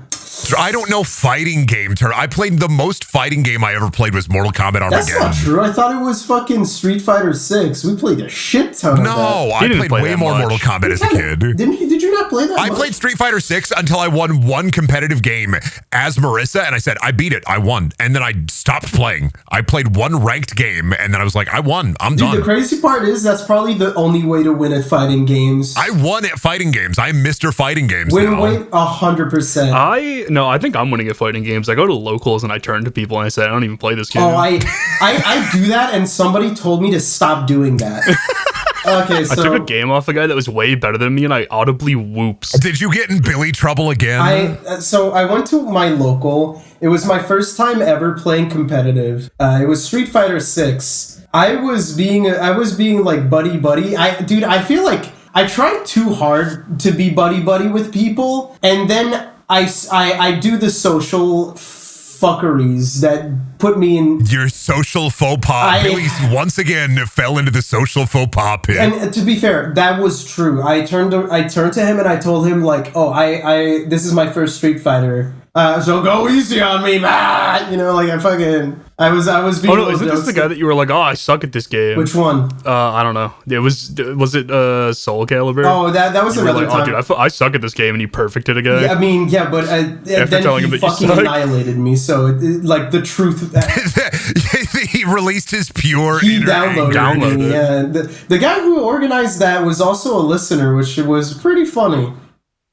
I don't know fighting game term. I played the most fighting game I ever played was Mortal Kombat Armageddon. That's not true. I thought it was fucking Street Fighter 6. We played a shit ton of that. No, I didn't played play way that more much. Mortal Kombat as a kid. Did you not play that I much? played Street Fighter 6 until I won one competitive game as Marissa, and I said, I beat it. I won. And then I stopped playing. I played one ranked game, and then I was like, I won. I'm Dude, done. the crazy part is that's probably the only way to win at fighting games. I won at fighting games. I'm Mr. Fighting Games Win now. weight 100%. I think I'm winning at fighting games. I go to locals and I turn to people and I say, I don't even play this game. Oh, I do that, and somebody told me to stop doing that. Okay, so I took a game off a guy that was way better than me and I audibly whoops. Did you get in Billy trouble again? I went to my local. It was my first time ever playing competitive. It was Street Fighter 6. I was being like buddy. I feel like I tried too hard to be buddy with people, and then I do the social fuckeries that put me in. Your social faux pas. Billy once again fell into the social faux pas pit. And to be fair, that was true. I turned to him and I told him like, "Oh, this is my first Street Fighter. So go easy on me, man." You know, like I was being. Oh no, isn't this the guy that you were like, oh, I suck at this game? Which one? I don't know. Was it Soul Calibur? Oh, that was You were another like, time. oh, dude, I suck at this game, and you perfected a guy. Yeah, I mean, yeah, but then telling him he that you fucking suck. annihilated me. So, like, the truth. He released his pure He inner anger. downloaded me. Yeah, the guy who organized that was also a listener, which was pretty funny.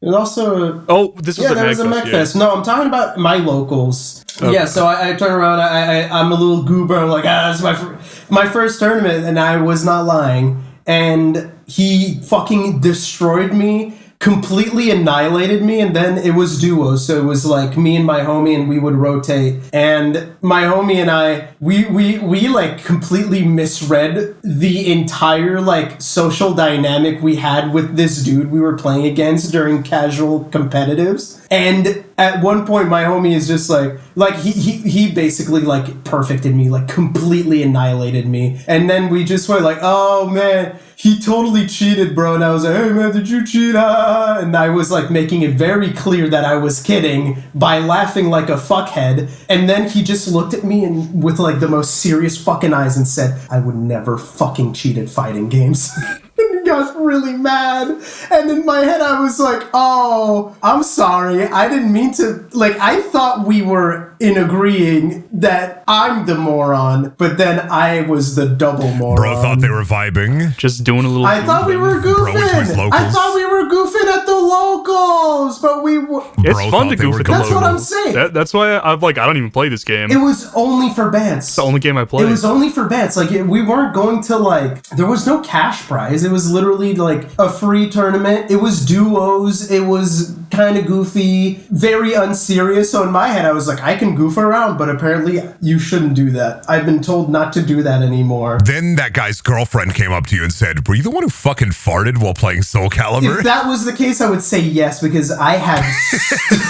And also, This was that was a MechFest. No, I'm talking about my locals. Okay. Yeah, so I turn around. I'm a little goober. I'm like, this is my first tournament, and I was not lying. And he fucking destroyed me, completely annihilated me, and then it was duos. So it was like me and my homie, and we would rotate. And my homie and I, we like completely misread the entire like social dynamic we had with this dude we were playing against during casual competitives. And at one point, my homie is just like he basically like perfected me, like completely annihilated me. And then we just were like, oh man, he totally cheated, bro. And I was like, hey man, did you cheat? And I was like making it very clear that I was kidding by laughing like a fuckhead. And then he just looked at me and with like the most serious fucking eyes and said, I would never fucking cheat at fighting games. And he got really mad. And in my head, I was like, oh, I'm sorry. I didn't mean to. Like, I thought we were in agreeing that I'm the moron, but then I was the double moron. Bro thought they were vibing. Just doing a little. I thought we were Bro went to his goofing. locals. I thought we were goofing at the locals, but we were. It's Bro fun to thought they goof were at the That's what I'm locals. saying. That's why I'm like, I don't even play this game. It was only for bants. It's the only game I play. It was only for bets. Like, we weren't going to, like, there was no cash prize. It was literally, like, a free tournament. It was duos. It was kind of goofy, very unserious. So in my head, I was like, I can goof around, but apparently you shouldn't do that. I've been told not to do that anymore. Then that guy's girlfriend came up to you and said, were you the one who fucking farted while playing Soul Calibur? If that was the case, I would say yes, because I had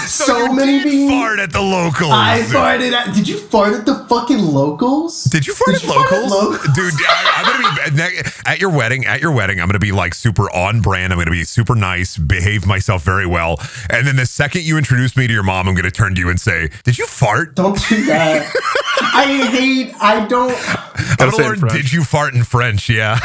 so you many did beans. fart at the locals. I farted at... Did you fart at the fucking locals? Did you fart at locals? Dude, I'm going to be at your wedding, I'm going to be like super on brand. I'm going to be super nice, behave myself very well. And then the second you introduce me to your mom, I'm going to turn to you and say, did you fart? Don't do that. I don't... I'm going to learn, did you fart in French? Yeah.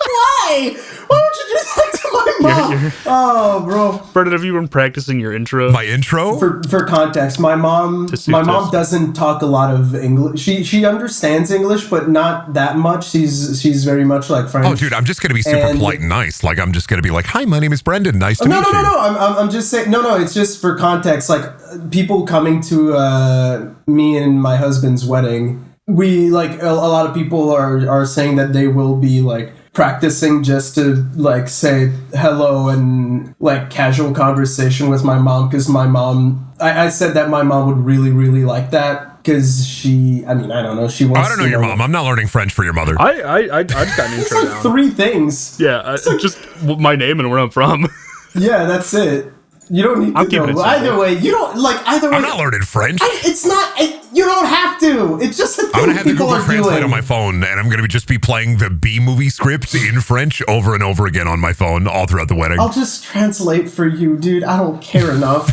Why? Why would you do that to my mom? Oh, bro. Bernard, have you been practicing your intro? My intro? For context, my mom doesn't talk a lot of English. She understands English, but not that much. She's very much like French. Oh, dude, I'm just going to be super polite and nice. Like, I'm just going to be like, hi, my name is Brendan. Nice to meet you. No. I'm just saying. No. It's just for context. Like, people coming to me and my husband's wedding, we like a lot of people are saying that they will be like practicing just to like say hello and like casual conversation with my mom, because my mom, I said that my mom would really, really like that. Because I don't know, she wants I don't know your mom. I'm not learning French for your mother. I got an It's intro like down. 3 things. Yeah, just my name and where I'm from. Yeah, that's it. You don't need to know. Either way, you don't like either way. I'm not learning French. It's not. You don't have to. It's just a thing I'm gonna have to people Google are Translate doing. on my phone, and I'm gonna just be playing the B movie script in French over and over again on my phone all throughout the wedding. I'll just translate for you, dude. I don't care enough.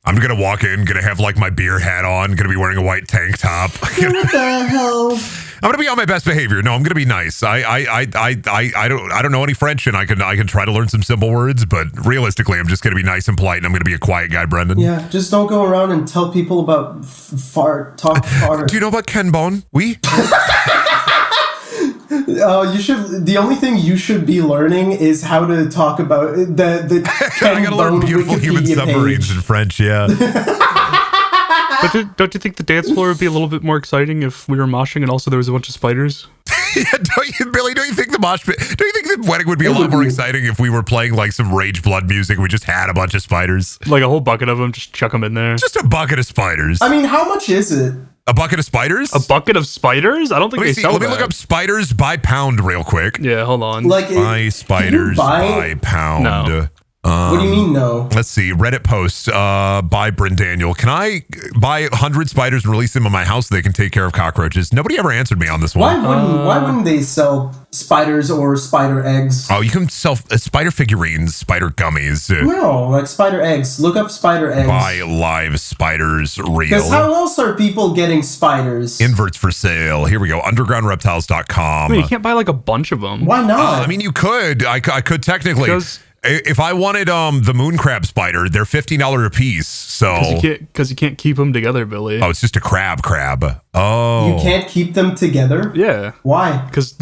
I'm gonna walk in, gonna have like my beer hat on, gonna be wearing a white tank top. What the hell? I'm gonna be on my best behavior. No, I'm gonna be nice. I don't know any French, and I can try to learn some simple words, but realistically, I'm just gonna be nice and polite, and I'm gonna be a quiet guy, Brendan. Yeah, just don't go around and tell people about talk fart. Do you know about Ken Bone? We? You should. The only thing you should be learning is how to talk about the I gotta learn beautiful human Wikipedia submarines page. in French. Yeah. But don't you think the dance floor would be a little bit more exciting if we were moshing and also there was a bunch of spiders? Yeah, Billy, don't you think the mosh pit, don't you think the wedding would be a lot more exciting if we were playing like some Rage Blood music? We just had a bunch of spiders. Like a whole bucket of them, just chuck them in there. Just a bucket of spiders. I mean, how much is it? A bucket of spiders? A bucket of spiders? I don't think they sell Let me that. look up spiders by pound real quick. Yeah, hold on. Like Buy spiders by pound. No. What do you mean no? Let's see. Reddit post by Bryn Daniel. Can I buy 100 spiders and release them in my house so they can take care of cockroaches? Nobody ever answered me on this one. Why wouldn't they sell spiders or spider eggs? Oh, you can sell spider figurines, spider gummies. No, like spider eggs. Look up spider eggs. Buy live spiders real. Because how else are people getting spiders? Inverts for sale. Here we go. Undergroundreptiles.com. I mean, you can't buy like a bunch of them. Why not? I mean, you could. I could technically. Because- If I wanted the moon crab spider, they're $15 a piece. So Because you can't keep them together, Billy. oh, it's just a crab. Oh, You can't keep them together? Yeah. Why? Because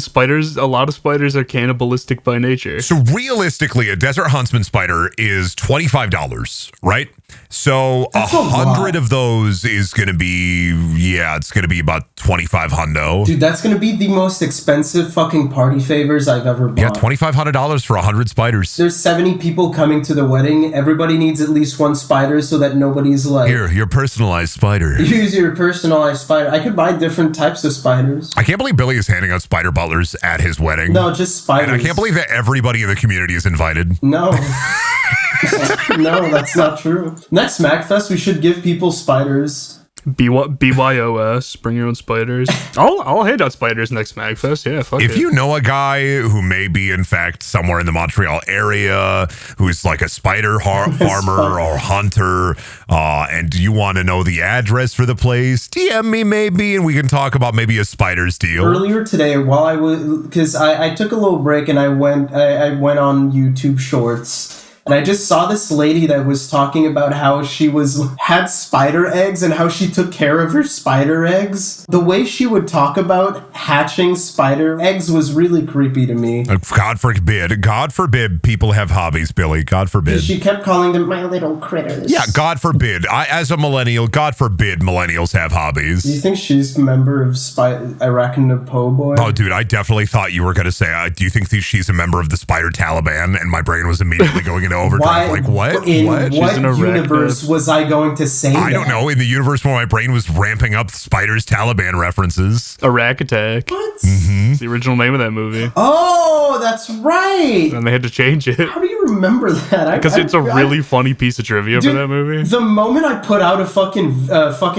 spiders, a lot of spiders are cannibalistic by nature. So realistically, a desert huntsman spider is $25, right? So That's a 100 lot. of those is going to be, it's going to be about 25 hundo. Dude, that's gonna be the most expensive fucking party favors I've ever bought. Yeah, $2,500 for 100 spiders. There's 70 people coming to the wedding. Everybody needs at least one spider so that nobody's like, Here, your personalized spider. use your personalized spider. I could buy different types of spiders. I can't believe Billy is handing out spider butlers at his wedding. No, just spiders. And I can't believe that everybody in the community is invited. No. No, that's not true. Next MagFest, we should give people spiders. BYOS, bring your own spiders. I'll hand out spiders next MagFest. Yeah, fuck If it. you know a guy who may be, in fact, somewhere in the Montreal area, who's like a spider farmer or hunter, and you want to know the address for the place, DM me maybe, and we can talk about maybe a spiders deal. Earlier today, while I was, because I took a little break and I went on YouTube Shorts. And I just saw this lady that was talking about how she had spider eggs and how she took care of her spider eggs. The way she would talk about hatching spider eggs was really creepy to me. God forbid people have hobbies, Billy. God forbid. She kept calling them my little critters. Yeah, God forbid. As a millennial, God forbid millennials have hobbies. Do you think she's a member of Arachna Po Boys? Oh, dude, I definitely thought you were going to say, do you think she's a member of the Spider Taliban? And my brain was immediately going into overdrive. Like, what? In What? what an arachnid. universe was I going to say I that? don't know. In the universe where my brain was ramping up Spider's Taliban references. Iraq Attack. What? Mm-hmm. It's the original name of that movie. Oh, that's right. And they had to change it. How do you remember that? Because it's a really funny piece of trivia for Dude, that movie. The moment I put out a fucking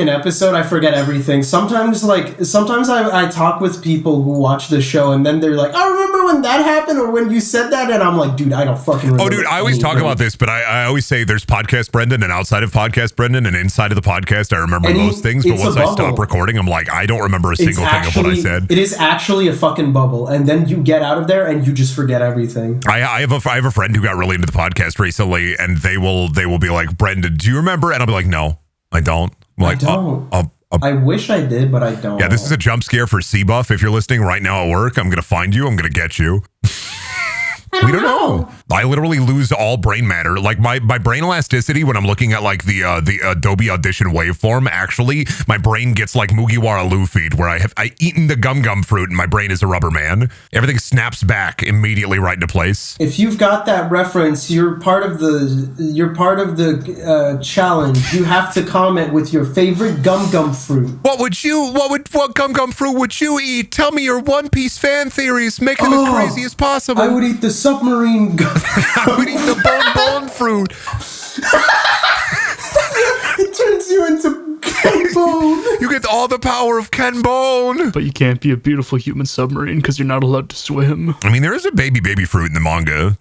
episode, I forget everything. Sometimes I talk with people who watch the show, and then they're like, "I remember when that happened, or when you said that," and I'm like, "Dude, I don't fucking remember." Oh, dude, I always talk about this, but I always say there's podcast Brendan and outside of podcast Brendan, and inside of the podcast I remember And most things, but it's a once I stop bubble. recording, I'm like, I don't remember a single thing of what I said. It is actually a fucking bubble, and then you get out of there and you just forget everything. I have a friend who got really into the podcast recently, and they will be like, Brendan, do you remember? And I'll be like, no, I don't. I'm like, I don't. I wish I did, but I don't. yeah, this is a jump scare for C-Buff. If you're listening right now at work, I'm gonna find you. I'm gonna get you. We don't know. I literally lose all brain matter. Like my brain elasticity when I'm looking at like the Adobe Audition waveform, actually, my brain gets like Mugiwara Luffy, where I eaten the gum fruit and my brain is a rubber man. Everything snaps back immediately right into place. If you've got that reference, you're part of the challenge. You have to comment with your favorite gum fruit. What gum fruit would you eat? Tell me your One Piece fan theories. Make them as crazy as possible. I would eat the submarine gum. I would eat the bone fruit. It turns you into Ken Bone. You get all the power of Ken Bone. But you can't be a beautiful human submarine because you're not allowed to swim. I mean, there is a baby fruit in the manga.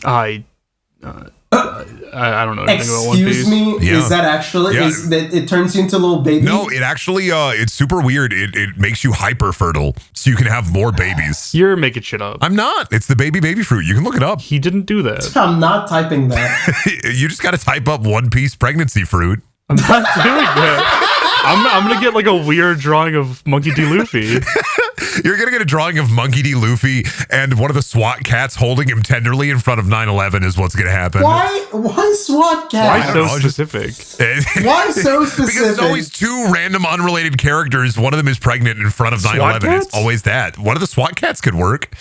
I don't know anything about One Piece. Excuse me? Yeah. Is that actually? Yeah. Is that it turns you into a little baby? No, it actually, it's super weird. It makes you hyper fertile, so you can have more babies. You're making shit up. I'm not. It's the baby fruit. You can look it up. He didn't do that. I'm not typing that. You just got to type up One Piece pregnancy fruit. I'm not doing that. I'm gonna get like a weird drawing of Monkey D. Luffy. You're going to get a drawing of Monkey D. Luffy and one of the SWAT cats holding him tenderly in front of 9/11 is what's going to happen. Why SWAT cat? Why so know, specific? Why so specific? Because it's always two random unrelated characters. One of them is pregnant in front of 9/11. cats? It's always that. One of the SWAT cats could work.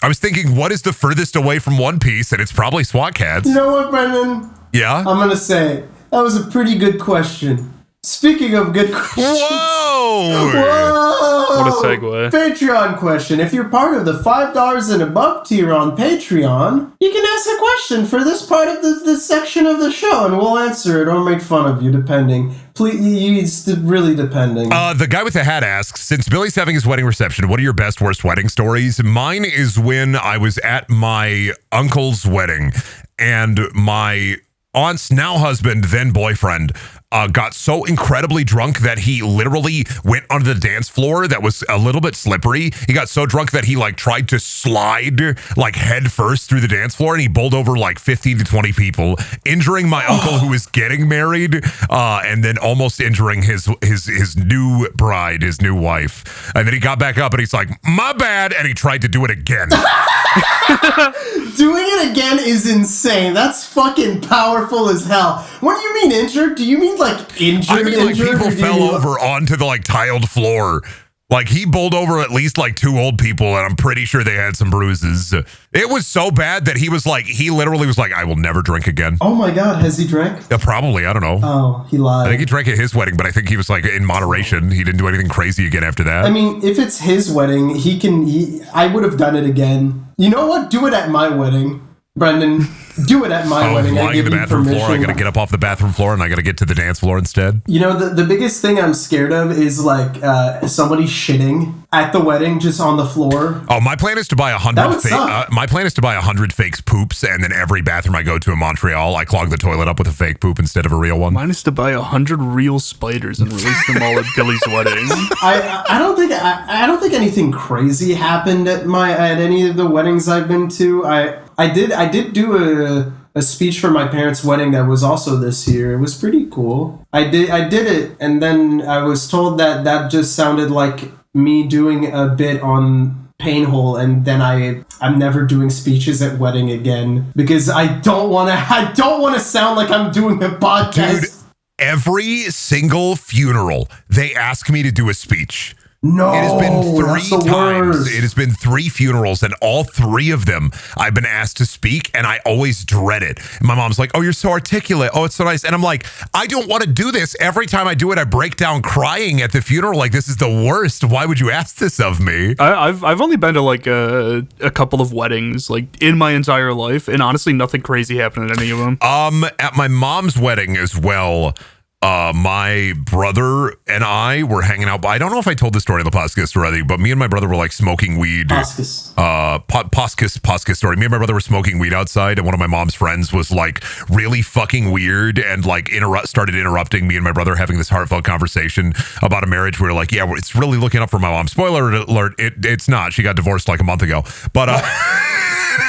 I was thinking, what is the furthest away from One Piece? And it's probably SWAT cats. You know what, Brendan? Yeah? I'm going to say, that was a pretty good question. Speaking of good questions. Whoa! Whoa! What a segue. Patreon question. If you're part of the $5 and above tier on Patreon, you can ask a question for this part of this section of the show, and we'll answer it or make fun of you, depending. Please, really depending. The guy with the hat asks, since Billy's having his wedding reception, what are your best, worst wedding stories? Mine is when I was at my uncle's wedding, and my aunt's now husband, then boyfriend, got so incredibly drunk that he literally went onto the dance floor that was a little bit slippery. He got so drunk that he like tried to slide like head first through the dance floor, and he bowled over like 15 to 20 people, injuring my uncle who was getting married, and then almost injuring his new bride, his new wife. And then he got back up and he's like, my bad, and he tried to do it again. Doing it again is insane. That's fucking powerful as hell. What do you mean injured? Do you mean like injured? I mean, like, injured, people or do you fell mean, over onto the like tiled floor. Like, he bowled over at least like 2 old people, and I'm pretty sure they had some bruises. It was so bad that he literally was like, I will never drink again. Oh my god, has he drank? Probably, I don't know. Oh, he lied. I think he drank at his wedding, but I think he was like in moderation. He didn't do anything crazy again after that. I mean, if it's his wedding, I would have done it again. You know what? Do it at my wedding. Brendan, do it at my wedding. Lying in the bathroom floor. I gotta get up off the bathroom floor and I gotta get to the dance floor instead. You know, the biggest thing I'm scared of is like somebody shitting at the wedding just on the floor. Oh, my plan is to buy 100 That would suck. my plan is to buy 100 fake poops, and then every bathroom I go to in Montreal, I clog the toilet up with a fake poop instead of a real one. Mine is to buy 100 real spiders and release them all at Billy's wedding. I don't think anything crazy happened at any of the weddings I've been to. I did do a speech for my parents' wedding that was also this year. It was pretty cool. I did it, and then I was told that just sounded like me doing a bit on Painhole, and then I'm never doing speeches at wedding again because I don't want to sound like I'm doing a podcast. Dude, every single funeral, they ask me to do a speech. No, it has been 3 that's the times. worst. It has been 3 funerals, and all 3 of them I've been asked to speak, and I always dread it. And my mom's like, oh, you're so articulate. Oh, it's so nice. And I'm like, I don't want to do this. Every time I do it, I break down crying at the funeral. Like, this is the worst. Why would you ask this of me? I've only been to like a couple of weddings like in my entire life, and honestly, nothing crazy happened at any of them. At my mom's wedding as well, my brother and I were hanging out. I don't know if I told this story on the podcast already, but me and my brother were like smoking weed. Poscus story. Me and my brother were smoking weed outside, and one of my mom's friends was like really fucking weird and like started interrupting me and my brother having this heartfelt conversation about a marriage. We were like, yeah, it's really looking up for my mom. Spoiler alert, it's not. She got divorced like a month ago. But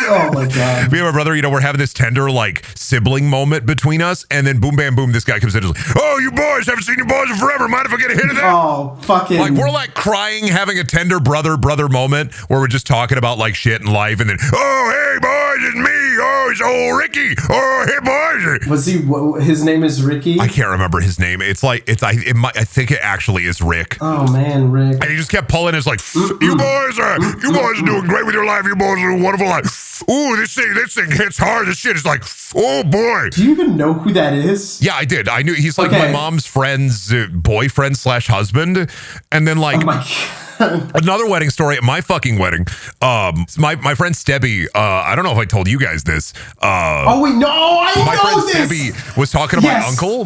Oh my god. Me and my brother, we're having this tender like sibling moment between us, and then boom, bam, boom, this guy comes in and is like, "Oh, you boys, haven't seen you boys in forever. Mind if I get a hit of that?" Oh, fucking. Like we're like crying, having a tender brother moment where we're just talking about like shit in life, and then, "Oh, hey boys, it's me. Oh, it's old Ricky. Oh, hey boys." Was he? His name is Ricky. I can't remember his name. I think it actually is Rick. Oh man, Rick. And he just kept pulling his like, you boys are doing great with your life. You boys are doing a wonderful life. Ooh, this thing hits hard. This shit is like, oh boy. Do you even know who that is? Yeah, I did. I knew he's like my mom's friend's boyfriend / husband. And then like, Oh my god. another wedding story at my fucking wedding. My friend Stebby, I don't know if I told you guys this. Oh wait, no, I My know friend this. Stebby was talking to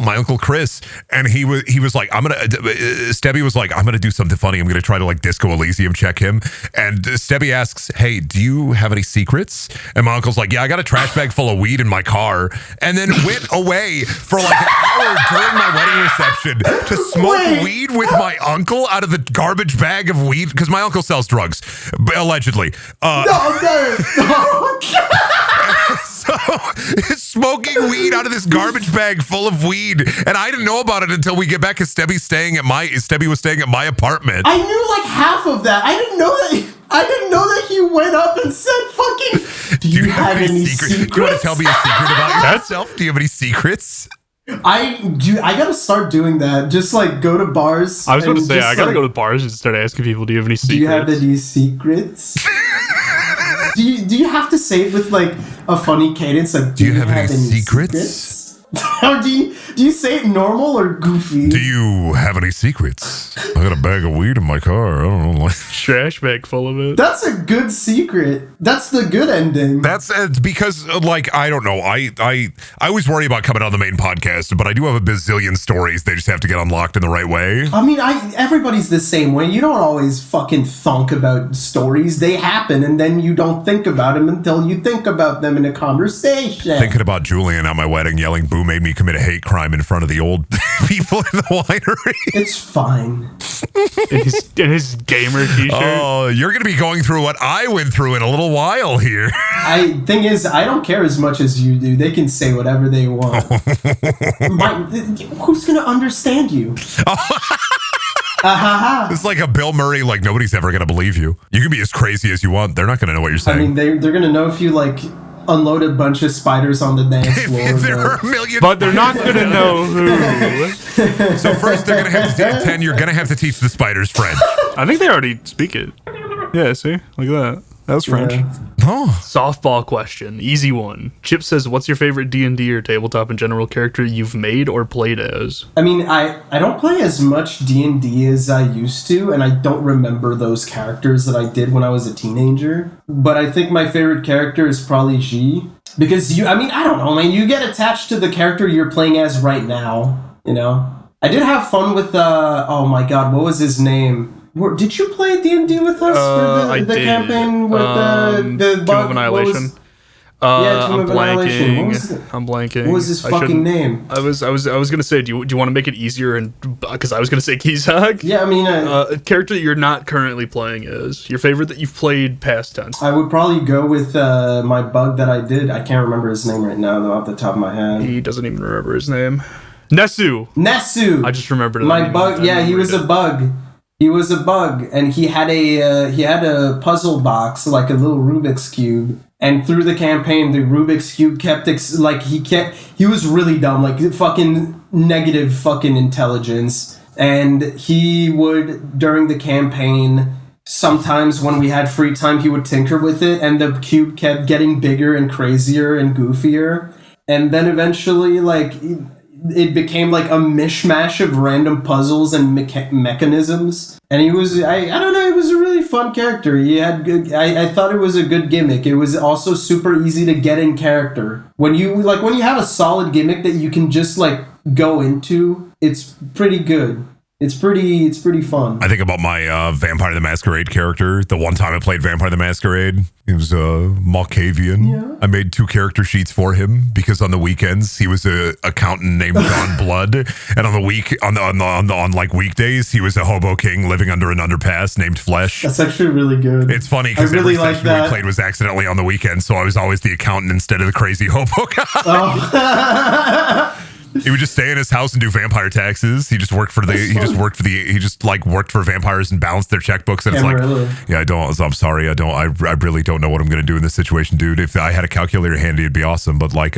my uncle Chris, and he was like, Stebby was like, I'm gonna do something funny. I'm gonna try to like Disco Elysium check him. And Stebby asks, "Hey, do you have any secrets?" And my uncle's like, "Yeah, I got a trash bag full of weed in my car," and then went away for like an hour during my wedding reception to smoke weed with my uncle out of the garbage bag of weed, because my uncle sells drugs, allegedly. So smoking weed out of this garbage bag full of weed, and I didn't know about it until we get back, because Stebby was staying at my apartment. I knew like half of that. I didn't know that he went up and said, "Fucking, do you have any secrets? Do you want to tell me a secret about yourself? Do you have any secrets?" I gotta start doing that. Just like go to bars. I was going to say, I gotta go to bars and start asking people, "Do you have any secrets? Do you have any secrets?" do you have to say it with like a funny cadence? Like, do you have any secrets? Or do you say it normal or goofy? Do you have any secrets? I got a bag of weed in my car. I don't know. Trash bag full of it. That's a good secret. That's the good ending. It's because like, I don't know. I always worry about coming on the main podcast, but I do have a bazillion stories. They just have to get unlocked in the right way. I mean, everybody's the same way. You don't always fucking thunk about stories. They happen, and then you don't think about them until you think about them in a conversation. Thinking about Julian at my wedding yelling "boo" made me commit a hate crime in front of the old people in the winery. It's fine. in his gamer t-shirt. Oh, you're going to be going through what I went through in a little while here. Thing is, I don't care as much as you do. They can say whatever they want. Who's going to understand you? It's like a Bill Murray, like, nobody's ever going to believe you. You can be as crazy as you want. They're not going to know what you're saying. I mean, they're going to know if you, like, unload a bunch of spiders on the dance floor. If there are a million, but they're not going to know who. So first they're going to have to teach 10. You're going to have to teach the spiders French. I think they already speak it. Yeah, see? Look at that. That was French. Yeah. Oh. Softball question. Easy one. Chip says, what's your favorite D&D or tabletop in general character you've made or played as? I mean, I don't play as much D&D as I used to, and I don't remember those characters that I did when I was a teenager. But I think my favorite character is probably G. Because I don't know, man. You get attached to the character you're playing as right now, you know? I did have fun with, oh my god, what was his name? Did you play D&D with us for the campaign with the Tomb of Annihilation? I'm blanking. What was his fucking name? I was gonna say, do you want to make it easier? And because I was gonna say Kizak. Yeah, I mean, a character that you're not currently playing is your favorite that you've played past tense. I would probably go with my bug that I did. I can't remember his name right now, though, off the top of my head. He doesn't even remember his name. Nesu. I just remembered my bug. Yeah, he was a bug. He was a bug, and he had a puzzle box, like a little Rubik's Cube. And through the campaign, the Rubik's Cube he was really dumb, like fucking negative fucking intelligence. And he would, during the campaign, sometimes when we had free time, he would tinker with it, and the cube kept getting bigger and crazier and goofier. And then eventually, like, it became like a mishmash of random puzzles and mechanisms. And he was, I don't know, it was a really fun character. He had good, I thought it was a good gimmick. It was also super easy to get in character. When you have a solid gimmick that you can just like go into, it's pretty good. It's pretty fun. I think about my Vampire the Masquerade character. The one time I played Vampire the Masquerade, he was a Malkavian. Yeah. I made 2 character sheets for him because on the weekends he was a accountant named John Blood, and on like weekdays he was a hobo king living under an underpass named Flesh. That's actually really good. It's funny because really every like session we that. played was accidentally on the weekend, so I was always the accountant instead of the crazy hobo guy. Oh. He would just stay in his house and do vampire taxes. He just worked for worked for vampires and balanced their checkbooks. And it's like, yeah, I'm sorry. I really don't know what I'm going to do in this situation, dude. If I had a calculator handy, it'd be awesome. But like,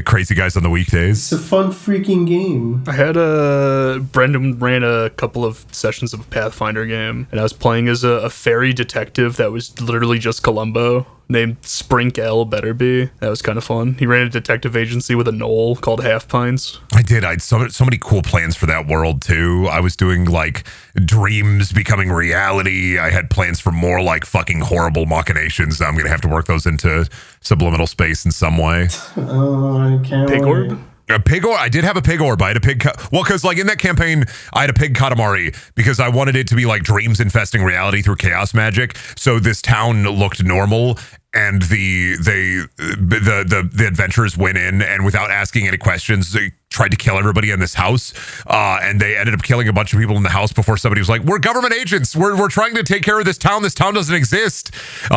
crazy guys on the weekdays. It's a fun freaking game. I had Brendan ran a couple of sessions of a Pathfinder game, and I was playing as a fairy detective that was literally just Columbo, named Sprink L. Betterby. That was kind of fun. He ran a detective agency with a knoll called Half Pints. I did. I had so many cool plans for that world too. I was doing like dreams becoming reality. I had plans for more like fucking horrible machinations. I'm gonna have to work those into subliminal space in some way. Oh, I can't Pig wait. orb? A pig orb. I did have a pig orb. I had a pig. Well, because like in that campaign, I had a pig Katamari because I wanted it to be like dreams infesting reality through chaos magic. So this town looked normal, and the adventurers went in and without asking any questions, they tried to kill everybody in this house, and they ended up killing a bunch of people in the house before somebody was like, "We're government agents. We're trying to take care of this town. This town doesn't exist,"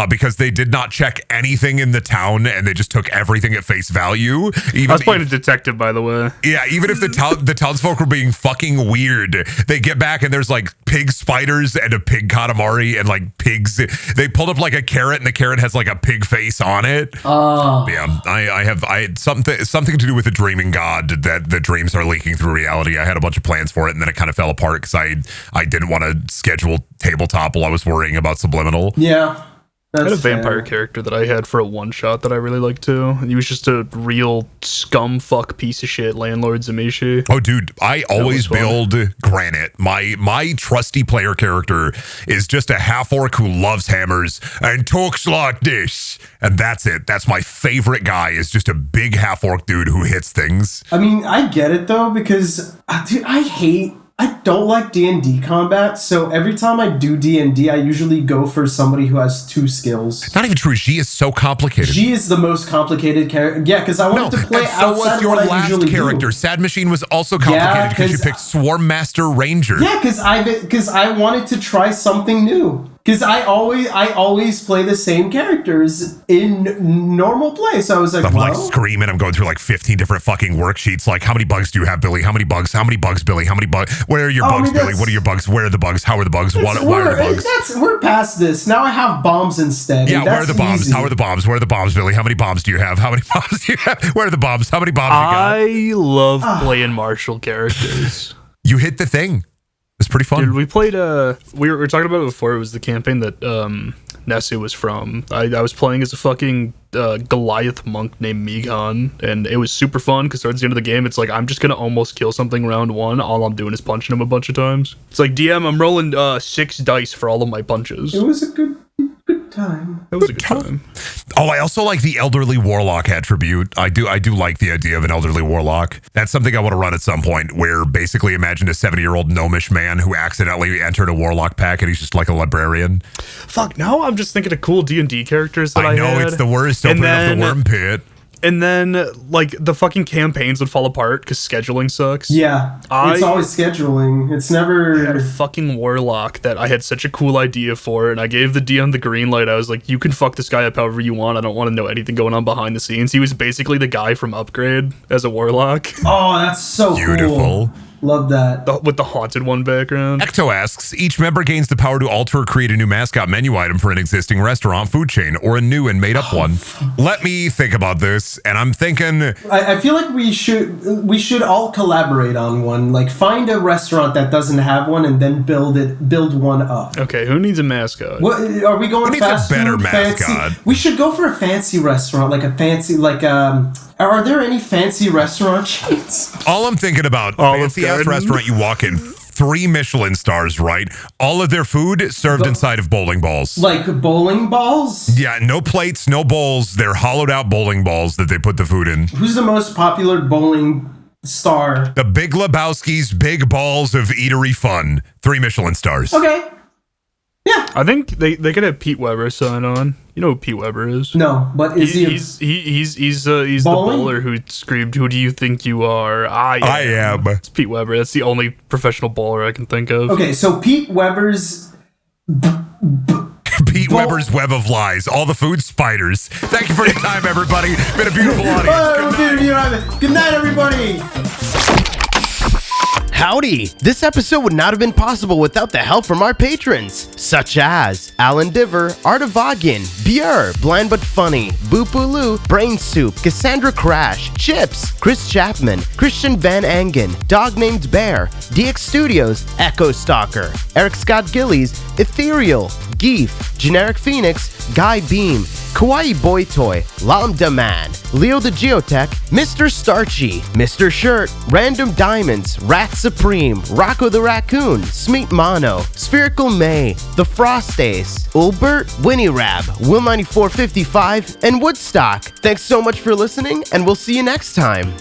because they did not check anything in the town and they just took everything at face value. I was playing a detective, by the way. Yeah, even if the townsfolk were being fucking weird, they get back and there's like pig spiders and a pig Katamari and like pigs. They pulled up like a carrot and the carrot has like a pig face on it. Oh. Yeah, I had something to do with the dreaming god that the dreams are leaking through reality. I had a bunch of plans for it and then it kind of fell apart because I didn't want to schedule tabletop while I was worrying about subliminal. Yeah. I had a vampire character that I had for a one-shot that I really liked too. He was just a real scumfuck piece of shit landlord Zamishi. Oh, dude, I always build Granite. My trusty player character is just a half-orc who loves hammers and talks like this. And that's it. That's my favorite guy, is just a big half-orc dude who hits things. I mean, I get it though, because dude, I don't like D&D combat, so every time I do D&D, I usually go for somebody who has 2 skills. Not even true. G is so complicated. G is the most complicated character. Yeah, because I wanted to play outside was your of what I last usually character. do. Sad Machine was also complicated because you picked Swarm Master Ranger. Yeah, because I wanted to try something new. Because I always play the same characters in normal play. So I was like, I'm like screaming. I'm going through like 15 different fucking worksheets. Like, how many bugs do you have, Billy? How many bugs? How many bugs, Billy? How many bugs? Where are your bugs, Billy? What are your bugs? Where are the bugs? How are the bugs? Why are the bugs? We're past this. Now I have bombs instead. Yeah, where are the bombs? Easy. How are the bombs? Where are the bombs, Billy? How many bombs do you have? How many bombs do you have? Where are the bombs? How many bombs you got? I love playing martial characters. You hit the thing. It's pretty fun. Dude, we played we were talking about it before. It was the campaign that Nessie was from. I was playing as a fucking Goliath monk named Migan, and it was super fun because towards the end of the game, it's like I'm just gonna almost kill something round 1. All I'm doing is punching him a bunch of times. It's like, DM, I'm rolling 6 dice for all of my punches. It was a good time. It was a good time. Oh, I also like the elderly warlock attribute. I do like the idea of an elderly warlock. That's something I want to run at some point, where basically imagine a 70-year-old gnomish man who accidentally entered a warlock pack and he's just like a librarian. Fuck, now I'm just thinking of cool D&D characters that I know had. It's the worst opening of the worm pit. And then, like, the fucking campaigns would fall apart because scheduling sucks. Yeah, it's always scheduling. It's never... I had a fucking warlock that I had such a cool idea for, and I gave the DM the green light. I was like, you can fuck this guy up however you want. I don't want to know anything going on behind the scenes. He was basically the guy from Upgrade as a warlock. Oh, that's so beautiful. Cool. Love that. With the Haunted One background. Ecto asks, each member gains the power to alter or create a new mascot menu item for an existing restaurant food chain or a new and made up one. Let me think about this, and I'm thinking... I feel like we should all collaborate on one. Like, find a restaurant that doesn't have one and then build one up. Okay, who needs a mascot? What, are we going fast food? Who needs a better mascot? We should go for a fancy restaurant, like a fancy, are there any fancy restaurant chains? All I'm thinking about, fancy-ass restaurant you walk in, 3 Michelin stars, right? All of their food served inside of bowling balls. Like bowling balls? Yeah, no plates, no bowls. They're hollowed out bowling balls that they put the food in. Who's the most popular bowling star. The Big Lebowski's Big Balls of Eatery Fun. 3 Michelin stars. Okay. Yeah. I think they could have Pete Weber sign on. You know who Pete Weber is? No, but is he? He's the bowler who screamed, "Who do you think you are? I am." It's Pete Weber. That's the only professional bowler I can think of. Okay, so Pete Weber's. Pete Weber's Web of Lies. All the food spiders. Thank you for your time, everybody. Been a beautiful audience. Good night, everybody. Howdy! This episode would not have been possible without the help from our patrons, such as Alan Diver, Artavagan, Bjur, Bland But Funny, Boopaloo, Brain Soup, Cassandra Crash, Chips, Chris Chapman, Christian Van Angen, Dog Named Bear, DX Studios, Echo Stalker, Eric Scott Gillies, Ethereal, Geef, Generic Phoenix, Guy Beam, Kawaii Boy Toy, Lambda Man, Leo the Geotech, Mr. Starchy, Mr. Shirt, Random Diamonds, Rat Supreme, Rocco the Raccoon, Smeet Mono, Spherical May, The Frost Ace, Ulbert, Winnie Rab, Will9455, and Woodstock. Thanks so much for listening, and we'll see you next time.